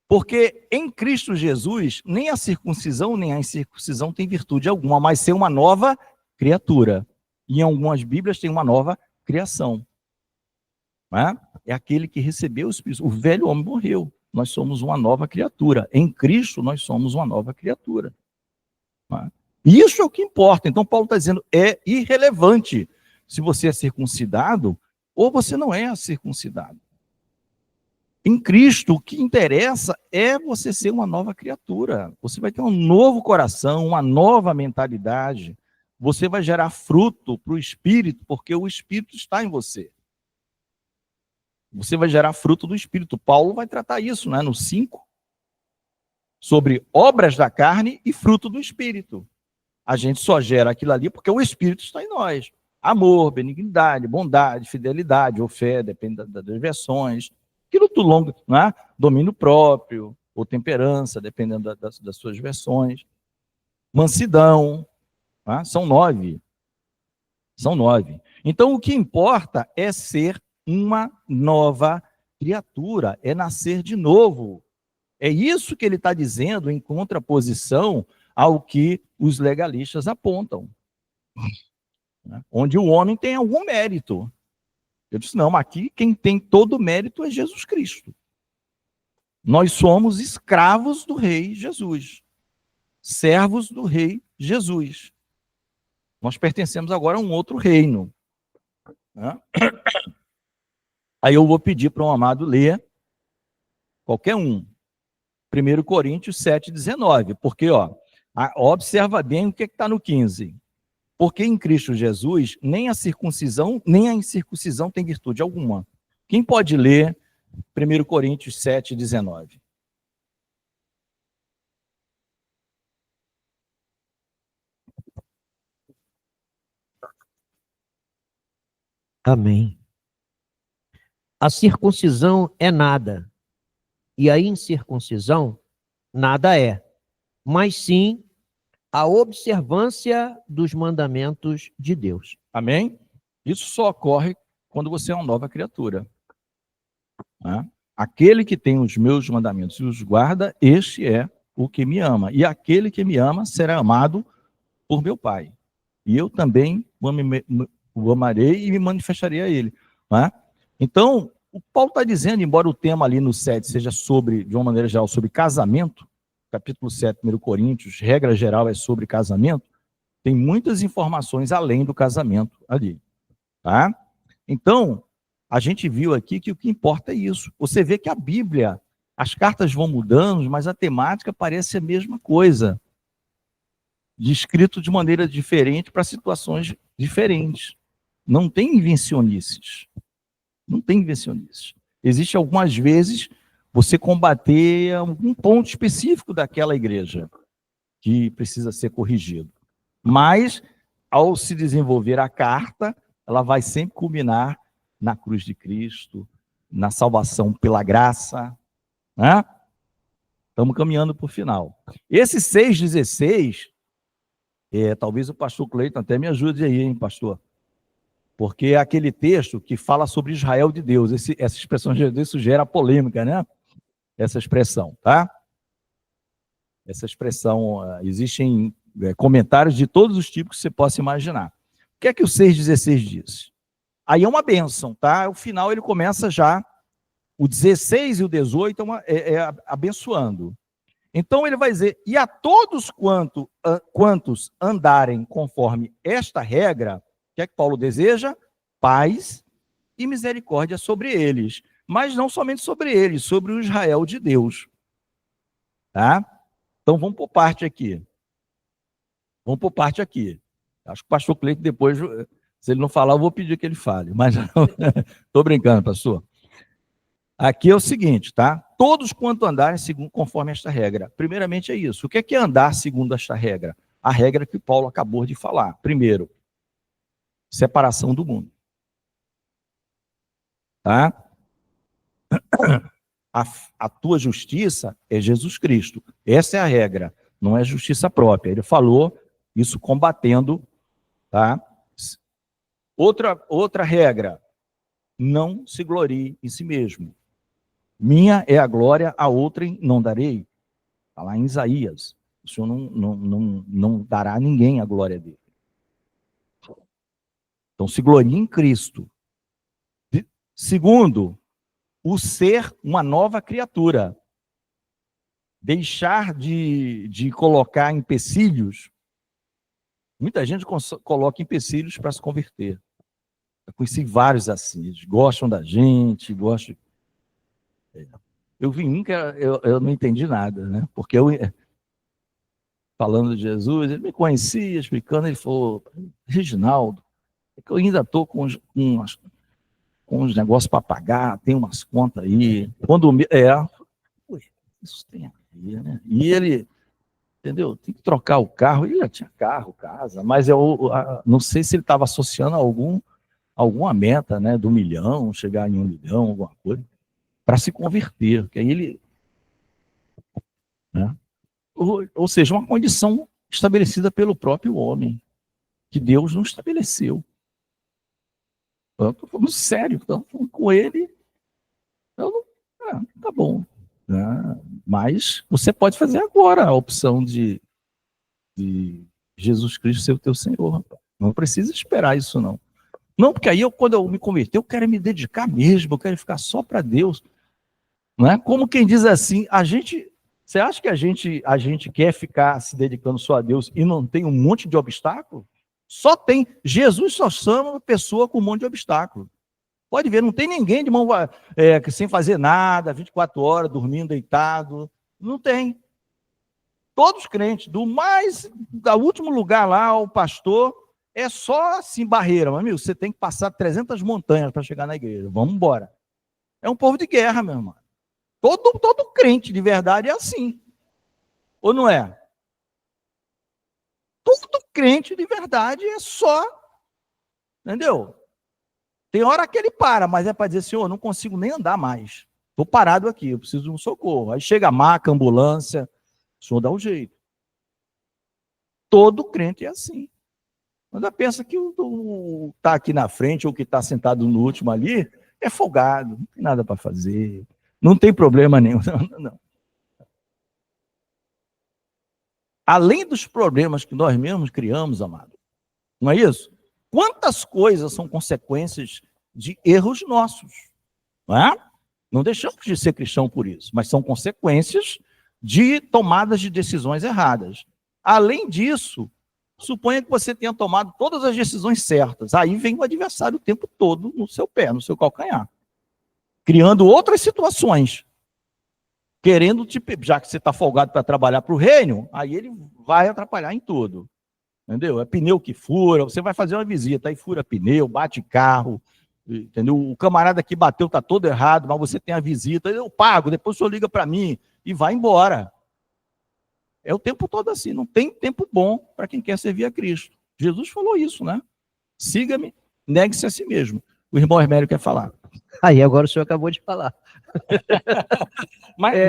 Porque em Cristo Jesus, nem a circuncisão nem a incircuncisão tem virtude alguma, mas ser uma nova criatura. E em algumas Bíblias tem uma nova criação. É aquele que recebeu o Espírito. O velho homem morreu. Nós somos uma nova criatura. Em Cristo, nós somos uma nova criatura. Isso é o que importa. Então, Paulo está dizendo, é irrelevante se você é circuncidado ou você não é circuncidado. Em Cristo, o que interessa é você ser uma nova criatura. Você vai ter um novo coração, uma nova mentalidade. Você vai gerar fruto para o Espírito, porque o Espírito está em você. Você vai gerar fruto do Espírito. Paulo vai tratar isso, né, no 5, sobre obras da carne e fruto do Espírito. A gente só gera aquilo ali porque o Espírito está em nós. Amor, benignidade, bondade, fidelidade ou fé, depende das versões. Aquilo do longo, né? Domínio próprio, ou temperança, dependendo das suas versões. Mansidão, né? São 9. São 9. Então, o que importa é ser uma nova criatura, é nascer de novo. É isso que ele está dizendo em contraposição ao que os legalistas apontam. Né? Onde o homem tem algum mérito. Eu disse, não, aqui quem tem todo o mérito é Jesus Cristo. Nós somos escravos do rei Jesus. Servos do rei Jesus. Nós pertencemos agora a um outro reino. Né? Aí eu vou pedir para um amado ler, qualquer um, 1 Coríntios 7,19, porque, observa bem o que está no 15. Porque em Cristo Jesus, nem a circuncisão, nem a incircuncisão tem virtude alguma. Quem pode ler 1 Coríntios 7,19? Amém. A circuncisão é nada, e a incircuncisão nada é, mas sim a observância dos mandamentos de Deus. Amém? Isso só ocorre quando você é uma nova criatura. Né? Aquele que tem os meus mandamentos e os guarda, este é o que me ama. E aquele que me ama será amado por meu Pai. e eu também o amarei e me manifestarei a ele. Não é? Então, o Paulo está dizendo, embora o tema ali no 7 seja sobre, de uma maneira geral, sobre casamento, capítulo 7, 1 Coríntios, regra geral é sobre casamento, tem muitas informações além do casamento ali. Tá? Então, a gente viu aqui que o que importa é isso. Você vê que a Bíblia, as cartas vão mudando, mas a temática parece a mesma coisa, descrito de maneira diferente para situações diferentes. Não tem invencionices. Não tem invencionices. Existe algumas vezes você combater um ponto específico daquela igreja que precisa ser corrigido. Mas, ao se desenvolver a carta, ela vai sempre culminar na cruz de Cristo, na salvação pela graça, né? Estamos caminhando para o final. Esse 6,16, talvez o pastor Cleiton até me ajude aí, hein, pastor? Porque é aquele texto que fala sobre Israel de Deus. Essa expressão de Deus gera polêmica, né? Essa expressão, tá? Essa expressão, existem comentários de todos os tipos que você possa imaginar. O que é que o 6,16 diz? Aí é uma bênção, tá? O final ele começa já, o 16 e o 18 abençoando. Então ele vai dizer, e a todos quantos andarem conforme esta regra, o que é que Paulo deseja? Paz e misericórdia sobre eles. Mas não somente sobre eles, sobre o Israel de Deus. Tá? Então vamos por parte aqui. Acho que o pastor Cleiton depois, se ele não falar, eu vou pedir que ele fale. Mas estou brincando, pastor. Aqui é o seguinte, tá? Todos quanto andarem conforme esta regra. Primeiramente é isso. O que é andar segundo esta regra? A regra que Paulo acabou de falar. Primeiro, separação do mundo. Tá? A tua justiça é Jesus Cristo. Essa é a regra, não é justiça própria. Ele falou isso combatendo, tá? Outra regra, não se glorie em si mesmo. Minha é a glória, a outrem não darei. Está lá em Isaías. O Senhor não dará a ninguém a glória dele. Então, se glorie em Cristo. Segundo, o ser uma nova criatura. Deixar de colocar empecilhos. Muita gente coloca empecilhos para se converter. Eu conheci vários assim. Eles gostam da gente, gostam. Eu vi um que eu não entendi nada, né? Porque falando de Jesus, ele me conhecia, explicando, ele falou, Reginaldo, é que eu ainda estou com uns negócios para pagar, tem umas contas aí. Isso tem aqui, né? E ele, entendeu? Tem que trocar o carro. Ele já tinha carro, casa, mas eu não sei se ele estava associando alguma meta, né? Do 1 milhão, chegar em 1 milhão, alguma coisa, para se converter. Porque aí ele. Né? Ou seja, uma condição estabelecida pelo próprio homem, que Deus não estabeleceu. Eu estou falando sério, então, com ele, tá bom. Né? Mas você pode fazer agora a opção de Jesus Cristo ser o teu Senhor. Rapaz. Não precisa esperar isso, não. Não, porque aí, quando eu me converter, eu quero me dedicar mesmo, eu quero ficar só para Deus. Não é? Como quem diz assim, você acha que a gente quer ficar se dedicando só a Deus e não tem um monte de obstáculo? Só tem. Jesus só chama uma pessoa com um monte de obstáculo. Pode ver, não tem ninguém de mão sem fazer nada, 24 horas, dormindo, deitado. Não tem. Todos crentes, do último lugar lá, o pastor, é só assim, barreira. Mas, amigo, você tem que passar 300 montanhas para chegar na igreja. Vamos embora. É um povo de guerra, meu irmão. Todo crente de verdade é assim. Ou não é? Todo crente de verdade é só, entendeu? Tem hora que ele para, mas é para dizer, Senhor, eu não consigo nem andar mais. Estou parado aqui, eu preciso de um socorro. Aí chega a maca, a ambulância, o Senhor dá um jeito. Todo crente é assim. Quando pensa que o que está aqui na frente ou que está sentado no último ali é folgado, não tem nada para fazer, não tem problema nenhum. Não. Além dos problemas que nós mesmos criamos, amado, Não é isso? Quantas coisas são consequências de erros nossos? Não é? Não deixamos de ser cristão por isso, mas são consequências de tomadas de decisões erradas. Além disso, suponha que você tenha tomado todas as decisões certas. Aí vem o adversário o tempo todo no seu pé, no seu calcanhar, criando outras situações, querendo, já que você está folgado para trabalhar para o reino, aí ele vai atrapalhar em tudo. Entendeu? É pneu que fura, você vai fazer uma visita, aí fura pneu, bate carro, entendeu? O camarada que bateu está todo errado, mas você tem a visita, eu pago, depois o senhor liga para mim e vai embora. É o tempo todo assim, não tem tempo bom para quem quer servir a Cristo. Jesus falou isso, né? Siga-me, negue-se a si mesmo. O irmão Hermélio quer falar. Aí, agora o senhor acabou de falar.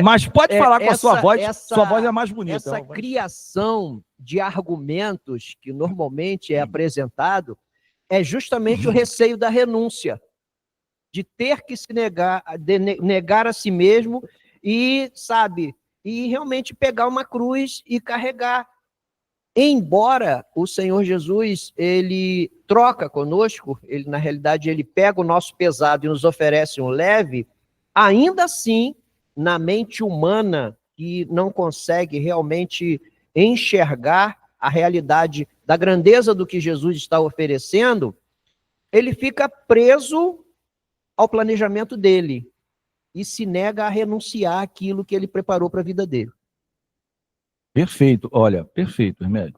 Mas pode falar com a sua voz é mais bonita. Essa criação de argumentos que normalmente é apresentado é justamente o receio da renúncia, de ter que se negar a si mesmo e, sabe, e realmente pegar uma cruz e carregar. Embora o Senhor Jesus, ele troca conosco, ele na realidade ele pega o nosso pesado e nos oferece um leve, ainda assim, na mente humana que não consegue realmente enxergar a realidade da grandeza do que Jesus está oferecendo, ele fica preso ao planejamento dele e se nega a renunciar àquilo que ele preparou para a vida dele. Perfeito, olha, perfeito, Hermélio.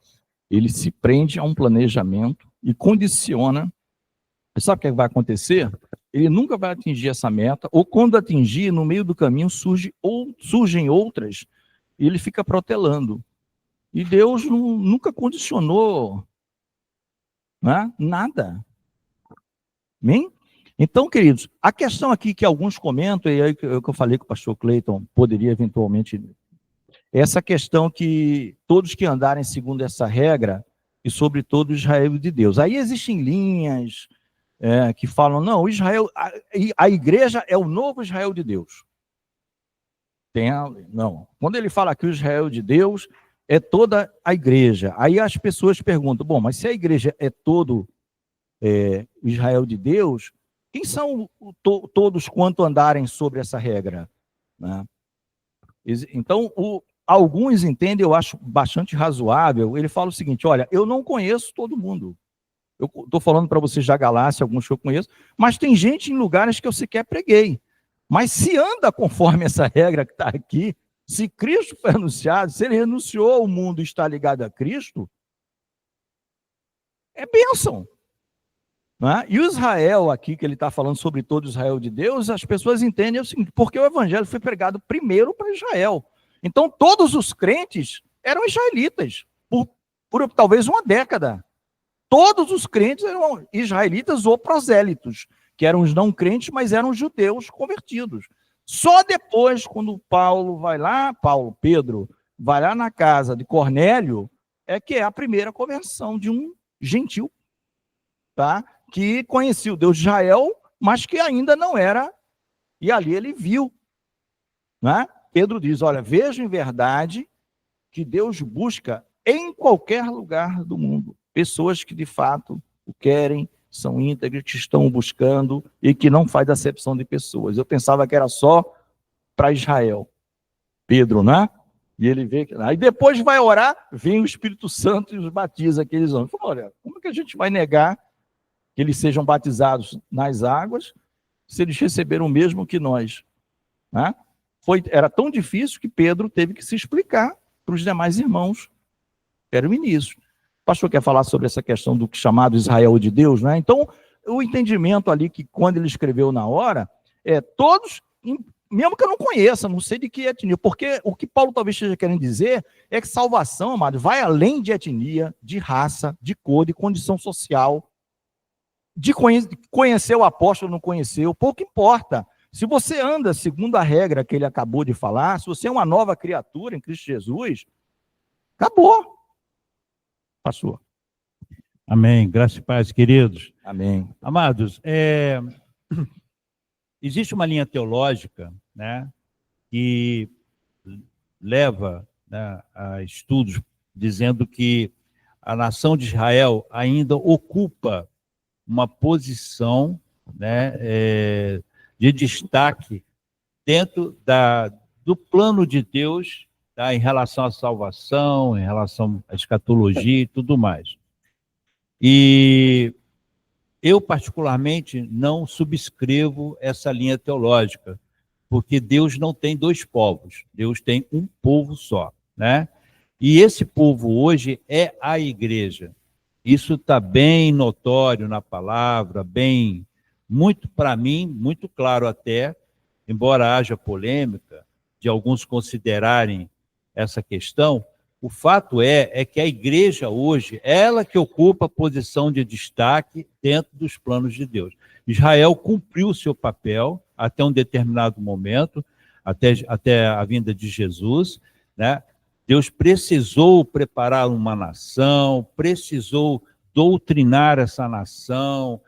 Ele se prende a um planejamento e condiciona. Sabe o que vai acontecer? Ele nunca vai atingir essa meta, ou quando atingir, no meio do caminho surgem outras, e ele fica protelando. E Deus nunca condicionou, né, nada. Amém? Então, queridos, a questão aqui que alguns comentam, e aí que eu falei que o pastor Cleiton poderia eventualmente, essa questão que todos que andarem segundo essa regra, e sobretudo Israel de Deus. Aí existem linhas que falam, não, Israel, a igreja é o novo Israel de Deus. Não, quando ele fala que o Israel de Deus é toda a igreja, aí as pessoas perguntam, bom, mas se a igreja é todo Israel de Deus, quem são todos quanto andarem sobre essa regra? Né? Então, alguns entendem, eu acho bastante razoável, ele fala o seguinte, olha, eu não conheço todo mundo. Eu estou falando para vocês da Galácia, alguns que eu conheço, mas tem gente em lugares que eu sequer preguei. Mas se anda conforme essa regra que está aqui, se Cristo foi anunciado, se ele renunciou ao mundo e está ligado a Cristo, é bênção. Né? E o Israel aqui, que ele está falando sobre todo o Israel de Deus, as pessoas entendem o seguinte, porque o evangelho foi pregado primeiro para Israel. Então, todos os crentes eram israelitas, por talvez uma década. Todos os crentes eram israelitas ou prosélitos, que eram os não crentes, mas eram judeus convertidos. Só depois, quando Pedro, vai lá na casa de Cornélio, é que é a primeira conversão de um gentil, tá? Que conhecia o Deus de Israel, mas que ainda não era, e ali ele viu, né? Pedro diz, olha, vejo em verdade que Deus busca em qualquer lugar do mundo pessoas que de fato o querem, são íntegros, que estão buscando e que não faz acepção de pessoas. Eu pensava que era só para Israel. Pedro, né? E ele vê que... Aí depois vai orar, vem o Espírito Santo e os batiza aqueles homens. Falou, olha, como é que a gente vai negar que eles sejam batizados nas águas se eles receberam o mesmo que nós? Né? Era tão difícil que Pedro teve que se explicar para os demais irmãos. Era o início. O pastor quer falar sobre essa questão do chamado Israel de Deus, né? Então, o entendimento ali que quando ele escreveu na hora, todos, mesmo que eu não conheça, não sei de que etnia, porque o que Paulo talvez esteja querendo dizer é que salvação, amado, vai além de etnia, de raça, de cor, de condição social, de conhecer o apóstolo ou não conheceu, pouco importa. Se você anda segundo a regra que ele acabou de falar, se você é uma nova criatura em Cristo Jesus, acabou. Pastor. Amém. Graça e paz, queridos. Amém. Amados, existe uma linha teológica, né, que leva, né, a estudos dizendo que a nação de Israel ainda ocupa uma posição, né, de destaque dentro do plano de Deus, tá, em relação à salvação, em relação à escatologia e tudo mais. E eu, particularmente, não subscrevo essa linha teológica, porque Deus não tem dois povos, Deus tem um povo só, né? E esse povo hoje é a igreja. Isso está bem notório na palavra, muito para mim, muito claro até, embora haja polêmica de alguns considerarem essa questão, o fato é que a igreja hoje, ela que ocupa a posição de destaque dentro dos planos de Deus. Israel cumpriu o seu papel até um determinado momento, até a vinda de Jesus, né? Deus precisou preparar uma nação, precisou doutrinar essa nação,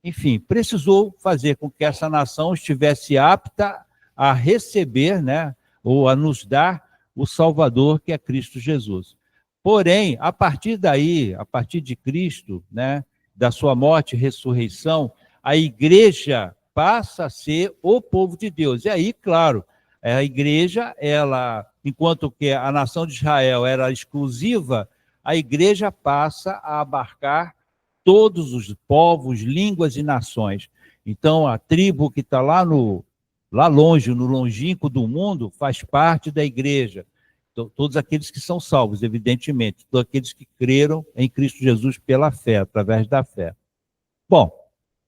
enfim, precisou fazer com que essa nação estivesse apta a receber, né, ou a nos dar o Salvador, que é Cristo Jesus. Porém, a partir daí, a partir de Cristo, né, da sua morte e ressurreição, a igreja passa a ser o povo de Deus. E aí, claro, a igreja, ela, enquanto que a nação de Israel era exclusiva, a igreja passa a abarcar todos os povos, línguas e nações. Então, a tribo que está lá longe, no longínquo do mundo, faz parte da igreja. Todos aqueles que são salvos, evidentemente, todos aqueles que creram em Cristo Jesus pela fé, através da fé. Bom,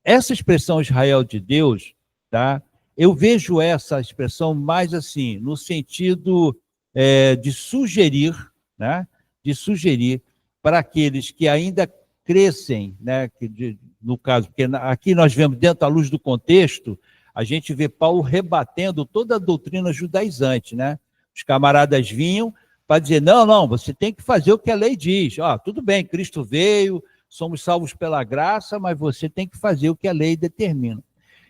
essa expressão Israel de Deus, tá? Eu vejo essa expressão mais assim, no sentido de sugerir, né? De sugerir para aqueles que ainda crescem, né? No caso, porque aqui nós vemos, dentro da luz do contexto, a gente vê Paulo rebatendo toda a doutrina judaizante, né? Os camaradas vinham para dizer, não, você tem que fazer o que a lei diz. Tudo bem, Cristo veio, somos salvos pela graça, mas você tem que fazer o que a lei determina.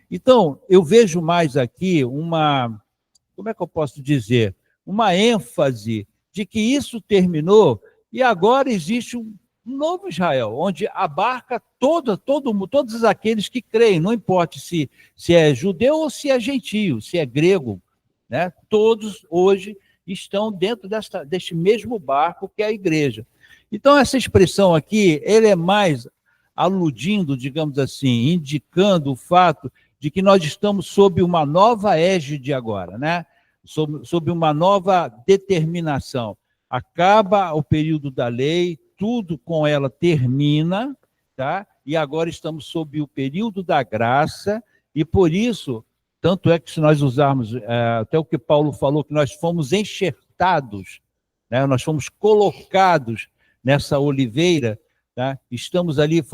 Então, eu vejo mais aqui como é que eu posso dizer? Uma ênfase de que isso terminou e agora existe um novo Israel, onde abarca todos aqueles que creem, não importa se é judeu ou se é gentio, se é grego, né? Todos hoje estão dentro deste mesmo barco que é a igreja. Então, essa expressão aqui, ele é mais aludindo, digamos assim, indicando o fato de que nós estamos sob uma nova égide agora, né? Sob uma nova determinação. Acaba o período da lei, tudo com ela termina, tá? E agora estamos sob o período da graça, e por isso, tanto é que se nós usarmos até o que Paulo falou, que nós fomos enxertados, né? Nós fomos colocados nessa oliveira, tá? Estamos ali,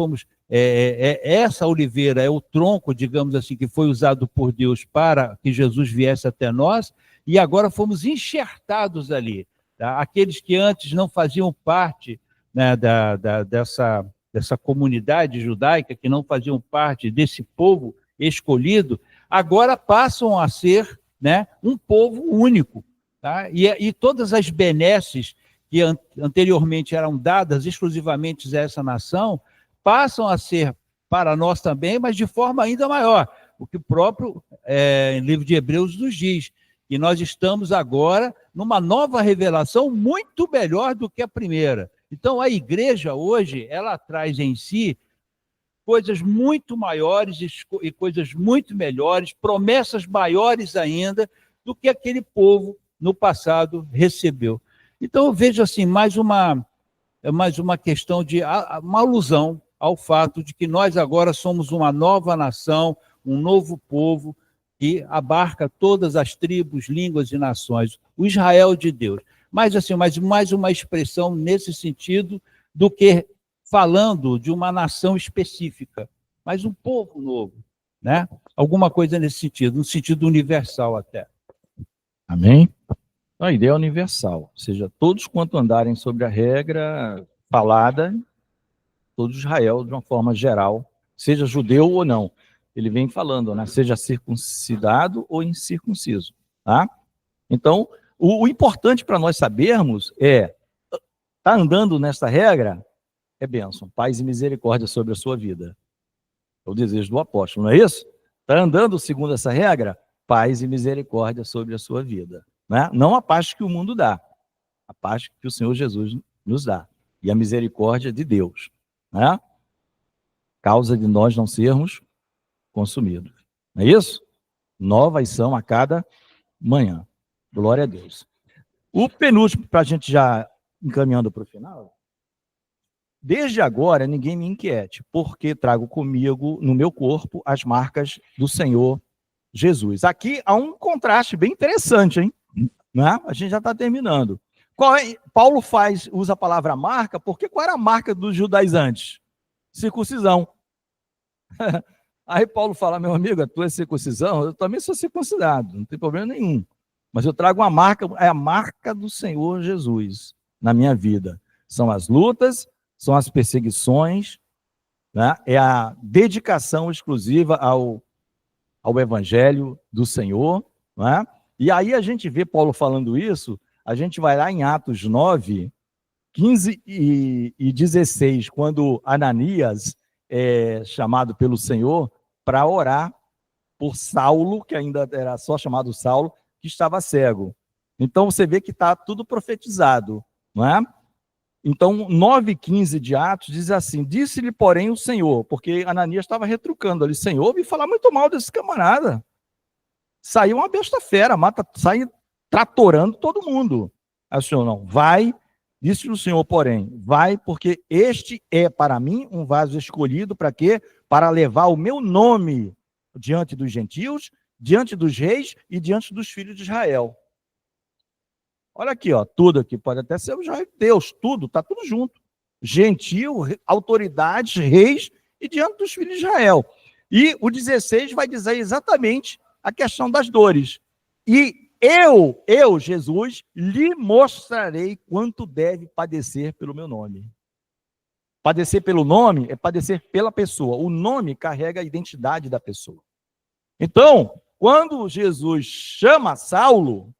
essa oliveira é o tronco, digamos assim, que foi usado por Deus para que Jesus viesse até nós, e agora fomos enxertados ali. Tá? Aqueles que antes não faziam parte, né, dessa comunidade judaica, que não faziam parte desse povo escolhido, agora passam a ser, né, um povo único. Tá? E todas as benesses que anteriormente eram dadas exclusivamente a essa nação, passam a ser para nós também, mas de forma ainda maior. O que o próprio livro de Hebreus nos diz, que nós estamos agora numa nova revelação muito melhor do que a primeira. Então, a igreja hoje, ela traz em si coisas muito maiores e coisas muito melhores, promessas maiores ainda do que aquele povo no passado recebeu. Então, eu vejo assim, mais uma questão de uma alusão ao fato de que nós agora somos uma nova nação, um novo povo, que abarca todas as tribos, línguas e nações, o Israel de Deus. Mas assim, mais uma expressão nesse sentido do que falando de uma nação específica, mas um povo novo, né? Alguma coisa nesse sentido, no sentido universal até. Amém? A ideia é universal, ou seja, todos quanto andarem sobre a regra falada, todo Israel, de uma forma geral, seja judeu ou não. Ele vem falando, né? Seja circuncidado ou incircunciso, tá? Então, o importante para nós sabermos tá andando nessa regra, é bênção. Paz e misericórdia sobre a sua vida. É o desejo do apóstolo, não é isso? Está andando segundo essa regra? Paz e misericórdia sobre a sua vida. Né? Não a paz que o mundo dá, a paz que o Senhor Jesus nos dá. E a misericórdia de Deus. Né? Causa de nós não sermos consumidos. Não é isso? Novas são a cada manhã. Glória a Deus. O penúltimo, para a gente já encaminhando para o final. Desde agora, ninguém me inquiete, porque trago comigo, no meu corpo, as marcas do Senhor Jesus. Aqui há um contraste bem interessante, hein? Né? A gente já está terminando. Paulo usa a palavra marca, porque qual era a marca dos judaizantes? Circuncisão. Aí Paulo fala, meu amigo, a tua é circuncisão? Eu também sou circuncidado, não tem problema nenhum. Mas eu trago uma marca, é a marca do Senhor Jesus na minha vida. São as lutas, são as perseguições, né? É a dedicação exclusiva ao Evangelho do Senhor. Né? E aí a gente vê Paulo falando isso, a gente vai lá em Atos 9, 15 e 16, quando Ananias é chamado pelo Senhor para orar por Saulo, que ainda era só chamado Saulo, que estava cego. Então você vê que está tudo profetizado. Não é? Então, 9:15 de Atos diz assim, disse-lhe, porém, o Senhor, porque Ananias estava retrucando ali, Senhor, ouvi falar muito mal desse camarada. Saiu uma besta fera, sai tratorando todo mundo. Aí o Senhor, não, vai, disse-lhe o Senhor, porém, vai, porque este é para mim um vaso escolhido, para quê? Para levar o meu nome diante dos gentios, diante dos reis e diante dos filhos de Israel. Olha aqui, ó, tudo aqui, pode até ser o Israel de Deus, tudo, está tudo junto. Gentil, autoridades, reis e diante dos filhos de Israel. E o 16 vai dizer exatamente a questão das dores. E eu, Jesus, lhe mostrarei quanto deve padecer pelo meu nome. Padecer pelo nome é padecer pela pessoa. O nome carrega a identidade da pessoa. Então, quando Jesus chama Saulo,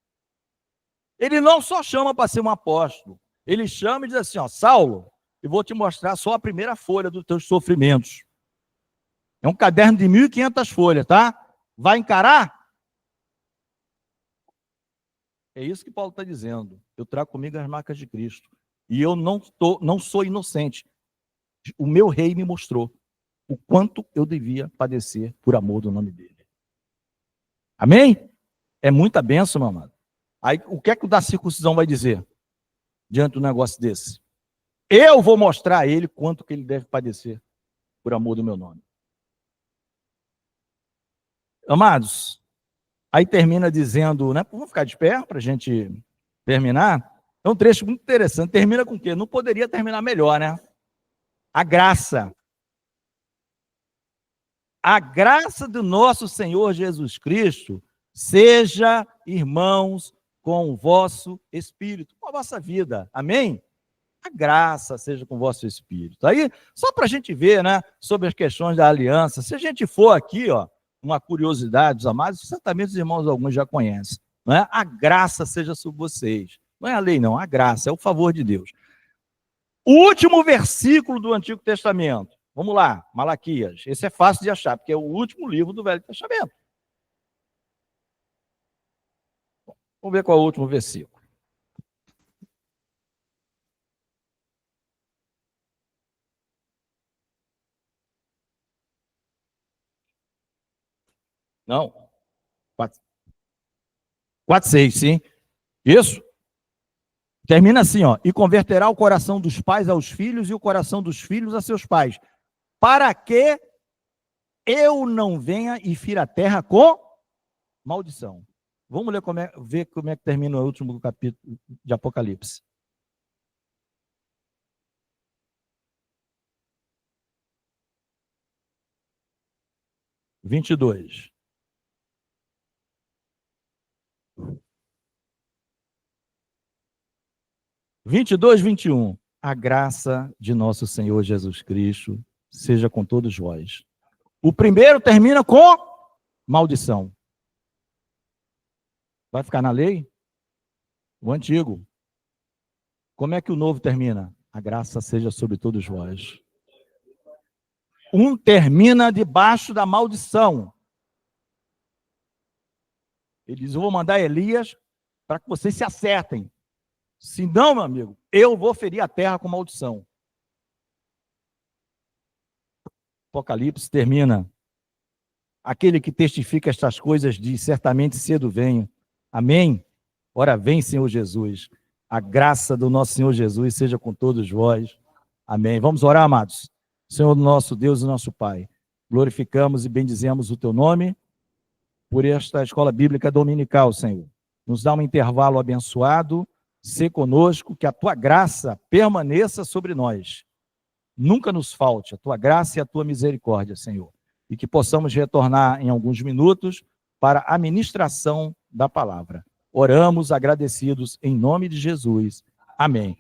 ele não só chama para ser um apóstolo, ele chama e diz assim, ó, Saulo, eu vou te mostrar só a primeira folha dos teus sofrimentos. É um caderno de 1.500 folhas, tá? Vai encarar? É isso que Paulo está dizendo. Eu trago comigo as marcas de Cristo. E eu não sou inocente. O meu rei me mostrou o quanto eu devia padecer por amor do nome dele. Amém? É muita bênção, meu amado. Aí, o que é que o da circuncisão vai dizer diante do negócio desse? Eu vou mostrar a ele quanto que ele deve padecer por amor do meu nome. Amados, aí termina dizendo, né? Vamos ficar de pé para a gente terminar. É um trecho muito interessante. Termina com o quê? Não poderia terminar melhor, né? A graça. A graça do nosso Senhor Jesus Cristo seja, irmãos, com o vosso espírito, com a vossa vida. Amém? A graça seja com o vosso espírito. Aí, só para a gente ver, né, sobre as questões da aliança, se a gente for aqui, ó, uma curiosidade dos amados, certamente os irmãos alguns já conhecem, não é? A graça seja sobre vocês. Não é a lei, não, a graça, é o favor de Deus. O último versículo do Antigo Testamento. Vamos lá, Malaquias. Esse é fácil de achar, porque é o último livro do Velho Testamento. Vamos ver qual é o último versículo. Não. 4:6, sim. Isso. Termina assim, ó. E converterá o coração dos pais aos filhos e o coração dos filhos a seus pais, para que eu não venha e fira a terra com maldição. Vamos ver como é que termina o último capítulo de Apocalipse. Vinte e dois. 22, 21. A graça de nosso Senhor Jesus Cristo seja com todos vós. O primeiro termina com maldição. Vai ficar na lei? O antigo. Como é que o novo termina? A graça seja sobre todos vós. Um termina debaixo da maldição. Ele diz, eu vou mandar Elias para que vocês se acertem. Se não, meu amigo, eu vou ferir a terra com maldição. Apocalipse termina. Aquele que testifica estas coisas diz, certamente cedo venho. Amém? Ora vem, Senhor Jesus. A graça do nosso Senhor Jesus seja com todos vós. Amém. Vamos orar, amados. Senhor nosso Deus e nosso Pai, glorificamos e bendizemos o teu nome por esta escola bíblica dominical, Senhor. Nos dá um intervalo abençoado, sê conosco, que a tua graça permaneça sobre nós. Nunca nos falte a tua graça e a tua misericórdia, Senhor. E que possamos retornar em alguns minutos para a ministração da palavra. Oramos agradecidos em nome de Jesus. Amém.